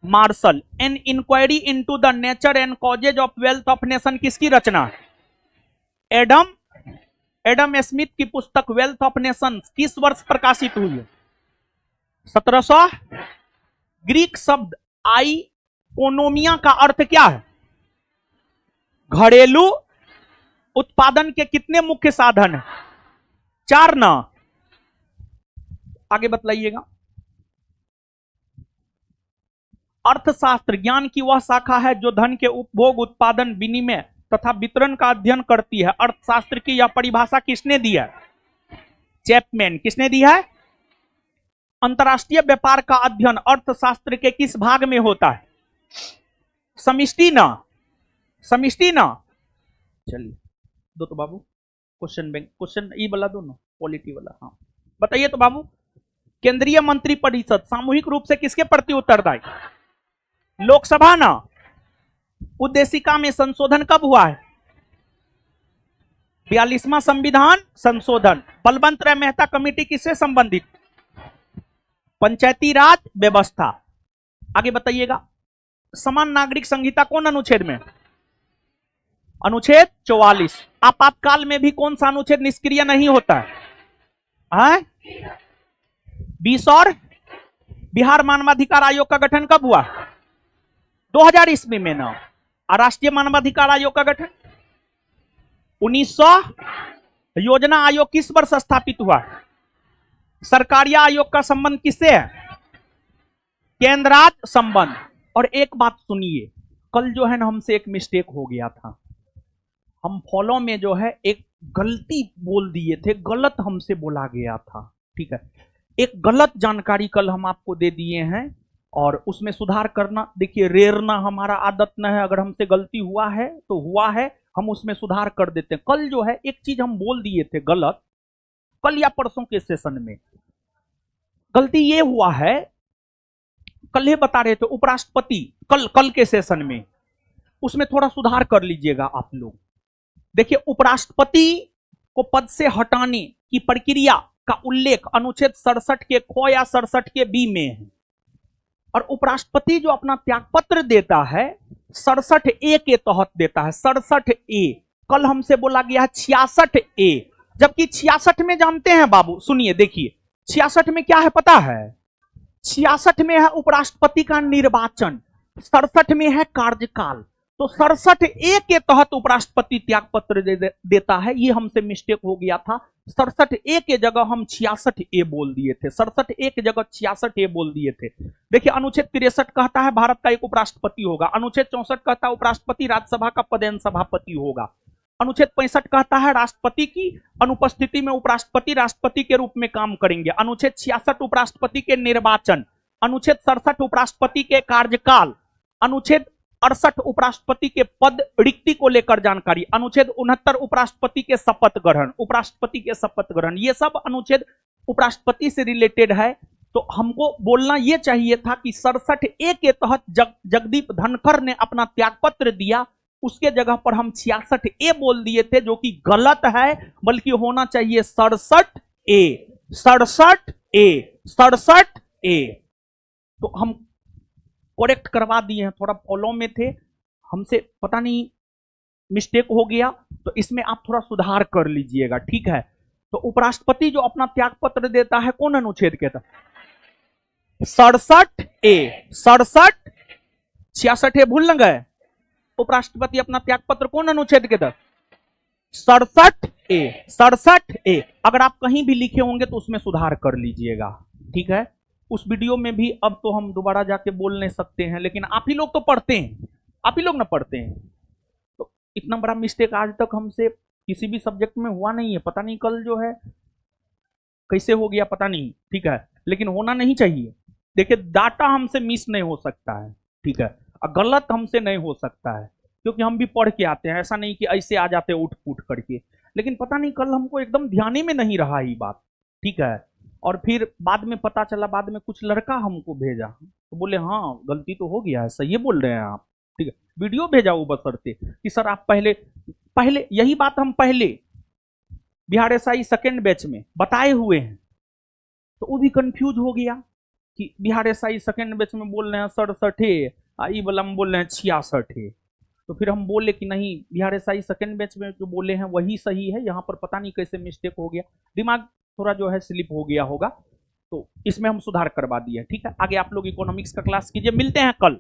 Marshall. An inquiry into the nature and causes of wealth of nation किसकी रचना है? एडम स्मिथ की पुस्तक वेल्थ ऑफ नेशन किस वर्ष प्रकाशित हुई है? 1700। ग्रीक शब्द आइकोनोमिया का अर्थ क्या है? घरेलू उत्पादन के कितने मुख्य साधन हैं? 4 ना? आगे बतलाइएगा। अर्थशास्त्र ज्ञान की वह शाखा है जो धन के उपभोग, उत्पादन, विनिमय तथा वितरण का अध्ययन करती है। अर्थशास्त्र की यह परिभाषा किसने दी है? चैपमैन। किसने दी है? अंतरराष्ट्रीय व्यापार का अध्ययन अर्थशास्त्र के किस भाग में होता है? समष्टि ना? समष्टि ना? चलिए दो तो बाबू क्वेश्चन बैंक, क्वेश्चन ई वाला दो ना, पॉलिटी वाला। हाँ बताइए तो बाबू, केंद्रीय मंत्रिपरिषद सामूहिक रूप से किसके प्रति उत्तरदायी? लोकसभा ना? उद्देशिका में संशोधन कब हुआ है? 42वां संविधान संशोधन। बलवंत राय मेहता कमेटी किससे संबंधित? पंचायती राज व्यवस्था। आगे बताइएगा, समान नागरिक संहिता कौन अनुच्छेद में? अनुच्छेद 44। आपातकाल में भी कौन सा अनुच्छेद निष्क्रिय नहीं होता है? 20। और बिहार मानवाधिकार आयोग का गठन कब हुआ? 2000 ईस्वी में ना? राष्ट्रीय मानवाधिकार आयोग का गठन 1900। योजना आयोग किस वर्ष स्थापित हुआ? सरकारिया आयोग का संबंध किससे है? केंद्र राज्य संबंध। और एक बात सुनिए, कल जो है ना हमसे एक मिस्टेक हो गया था, हम फॉलो में जो है एक गलती बोल दिए थे, गलत हमसे बोला गया था, ठीक है। एक गलत जानकारी कल हम आपको दे दिए हैं और उसमें सुधार करना, देखिए रेरना हमारा आदत न है, अगर हमसे गलती हुआ है तो हुआ है, हम उसमें सुधार कर देते हैं। कल जो है एक चीज हम बोल दिए थे गलत, कल या परसों के सेशन में गलती ये हुआ है, कल ही बता रहे थे उपराष्ट्रपति, कल के सेशन में, उसमें थोड़ा सुधार कर लीजिएगा आप लोग। देखिए उपराष्ट्रपति को पद से हटाने की प्रक्रिया का उल्लेख अनुच्छेद 67 के ख या 67 के बी में है, और उपराष्ट्रपति जो अपना त्यागपत्र देता है 67A के तहत देता है। 67A, कल हमसे बोला गया है 66A, जबकि 66 में जानते हैं बाबू, सुनिए देखिए 66 में क्या है पता है? 66 में है उपराष्ट्रपति का निर्वाचन, 67 में है कार्यकाल। तो 67A के तहत उपराष्ट्रपति त्याग पत्र देता है। ये हमसे मिस्टेक हो गया था, 67A के जगह हम 66A बोल दिए थे, 67A के जगह 66A बोल दिए थे। देखिए अनुच्छेद 63 कहता है भारत का एक उपराष्ट्रपति होगा, अनुच्छेद 64 कहता है उपराष्ट्रपति राज्यसभा का पदेन सभापति होगा, अनुच्छेद 65 कहता है राष्ट्रपति की अनुपस्थिति में उपराष्ट्रपति राष्ट्रपति के रूप में काम करेंगे, अनुच्छेद 66 उपराष्ट्रपति के निर्वाचन, अनुच्छेद 67 उपराष्ट्रपति के कार्यकाल, अनुच्छेद 68 उपराष्ट्रपति के पद रिक्ति को लेकर जानकारी, अनुच्छेद 69 उपराष्ट्रपति के शपथ ग्रहण, उपराष्ट्रपति के शपथ ग्रहण, ये सब अनुच्छेद उपराष्ट्रपति से रिलेटेड है। तो हमको बोलना यह चाहिए था कि 67A के तहत जगदीप धनखड़ ने अपना त्यागपत्र दिया, उसके जगह पर हम 66A बोल दिए थे, जो कि गलत है, बल्कि होना चाहिए 67A, 67A, 67A। तो हम करेक्ट करवा दिए हैं, थोड़ा फॉलो में थे, हमसे पता नहीं मिस्टेक हो गया, तो इसमें आप थोड़ा सुधार कर लीजिएगा, ठीक है। तो उपराष्ट्रपति जो अपना त्यागपत्र देता है कौन अनुच्छेद के तहत? 67A, 67, 66A भूल न गए? उपराष्ट्रपति अपना त्यागपत्र कौन अनुच्छेद के तहत? 67A, 67A। अगर आप कहीं भी लिखे होंगे तो उसमें सुधार कर लीजिएगा, ठीक है। उस वीडियो में भी अब तो हम दोबारा जाके बोल नहीं सकते हैं, लेकिन आप ही लोग तो पढ़ते हैं, आप ही लोग ना पढ़ते हैं। तो इतना बड़ा मिस्टेक आज तक हमसे किसी भी सब्जेक्ट में हुआ नहीं है, पता नहीं कल जो है कैसे हो गया पता नहीं, ठीक है, लेकिन होना नहीं चाहिए। देखिए डाटा हमसे मिस नहीं हो सकता है, ठीक है, गलत हमसे नहीं हो सकता है, क्योंकि हम भी पढ़ के आते हैं, ऐसा नहीं कि ऐसे आ जाते उठ फूट करके। लेकिन पता नहीं कल हमको एकदम ध्यान में नहीं रहा ये बात, ठीक है। और फिर बाद में पता चला, बाद में कुछ लड़का हमको भेजा, तो बोले हाँ गलती तो हो गया है, सही बोल रहे हैं आप, ठीक है। वीडियो भेजा वो बशर्ते कि सर आप पहले यही बात हम पहले बिहार एसआई सेकेंड बैच में बताए हुए हैं, तो वो भी कंफ्यूज हो गया कि बिहार एसआई सेकेंड बैच में बोल रहे हैं 67, आई वाला में बोल रहे हैं 66। तो फिर हम बोले कि नहीं, बिहार एसआई सेकेंड बैच में जो बोले हैं वही सही है, यहाँ पर पता नहीं कैसे मिस्टेक हो गया, दिमाग थोड़ा जो है स्लिप हो गया होगा, तो इसमें हम सुधार करवा दिए, ठीक है। आगे आप लोग इकोनॉमिक्स का क्लास कीजिए, मिलते हैं कल।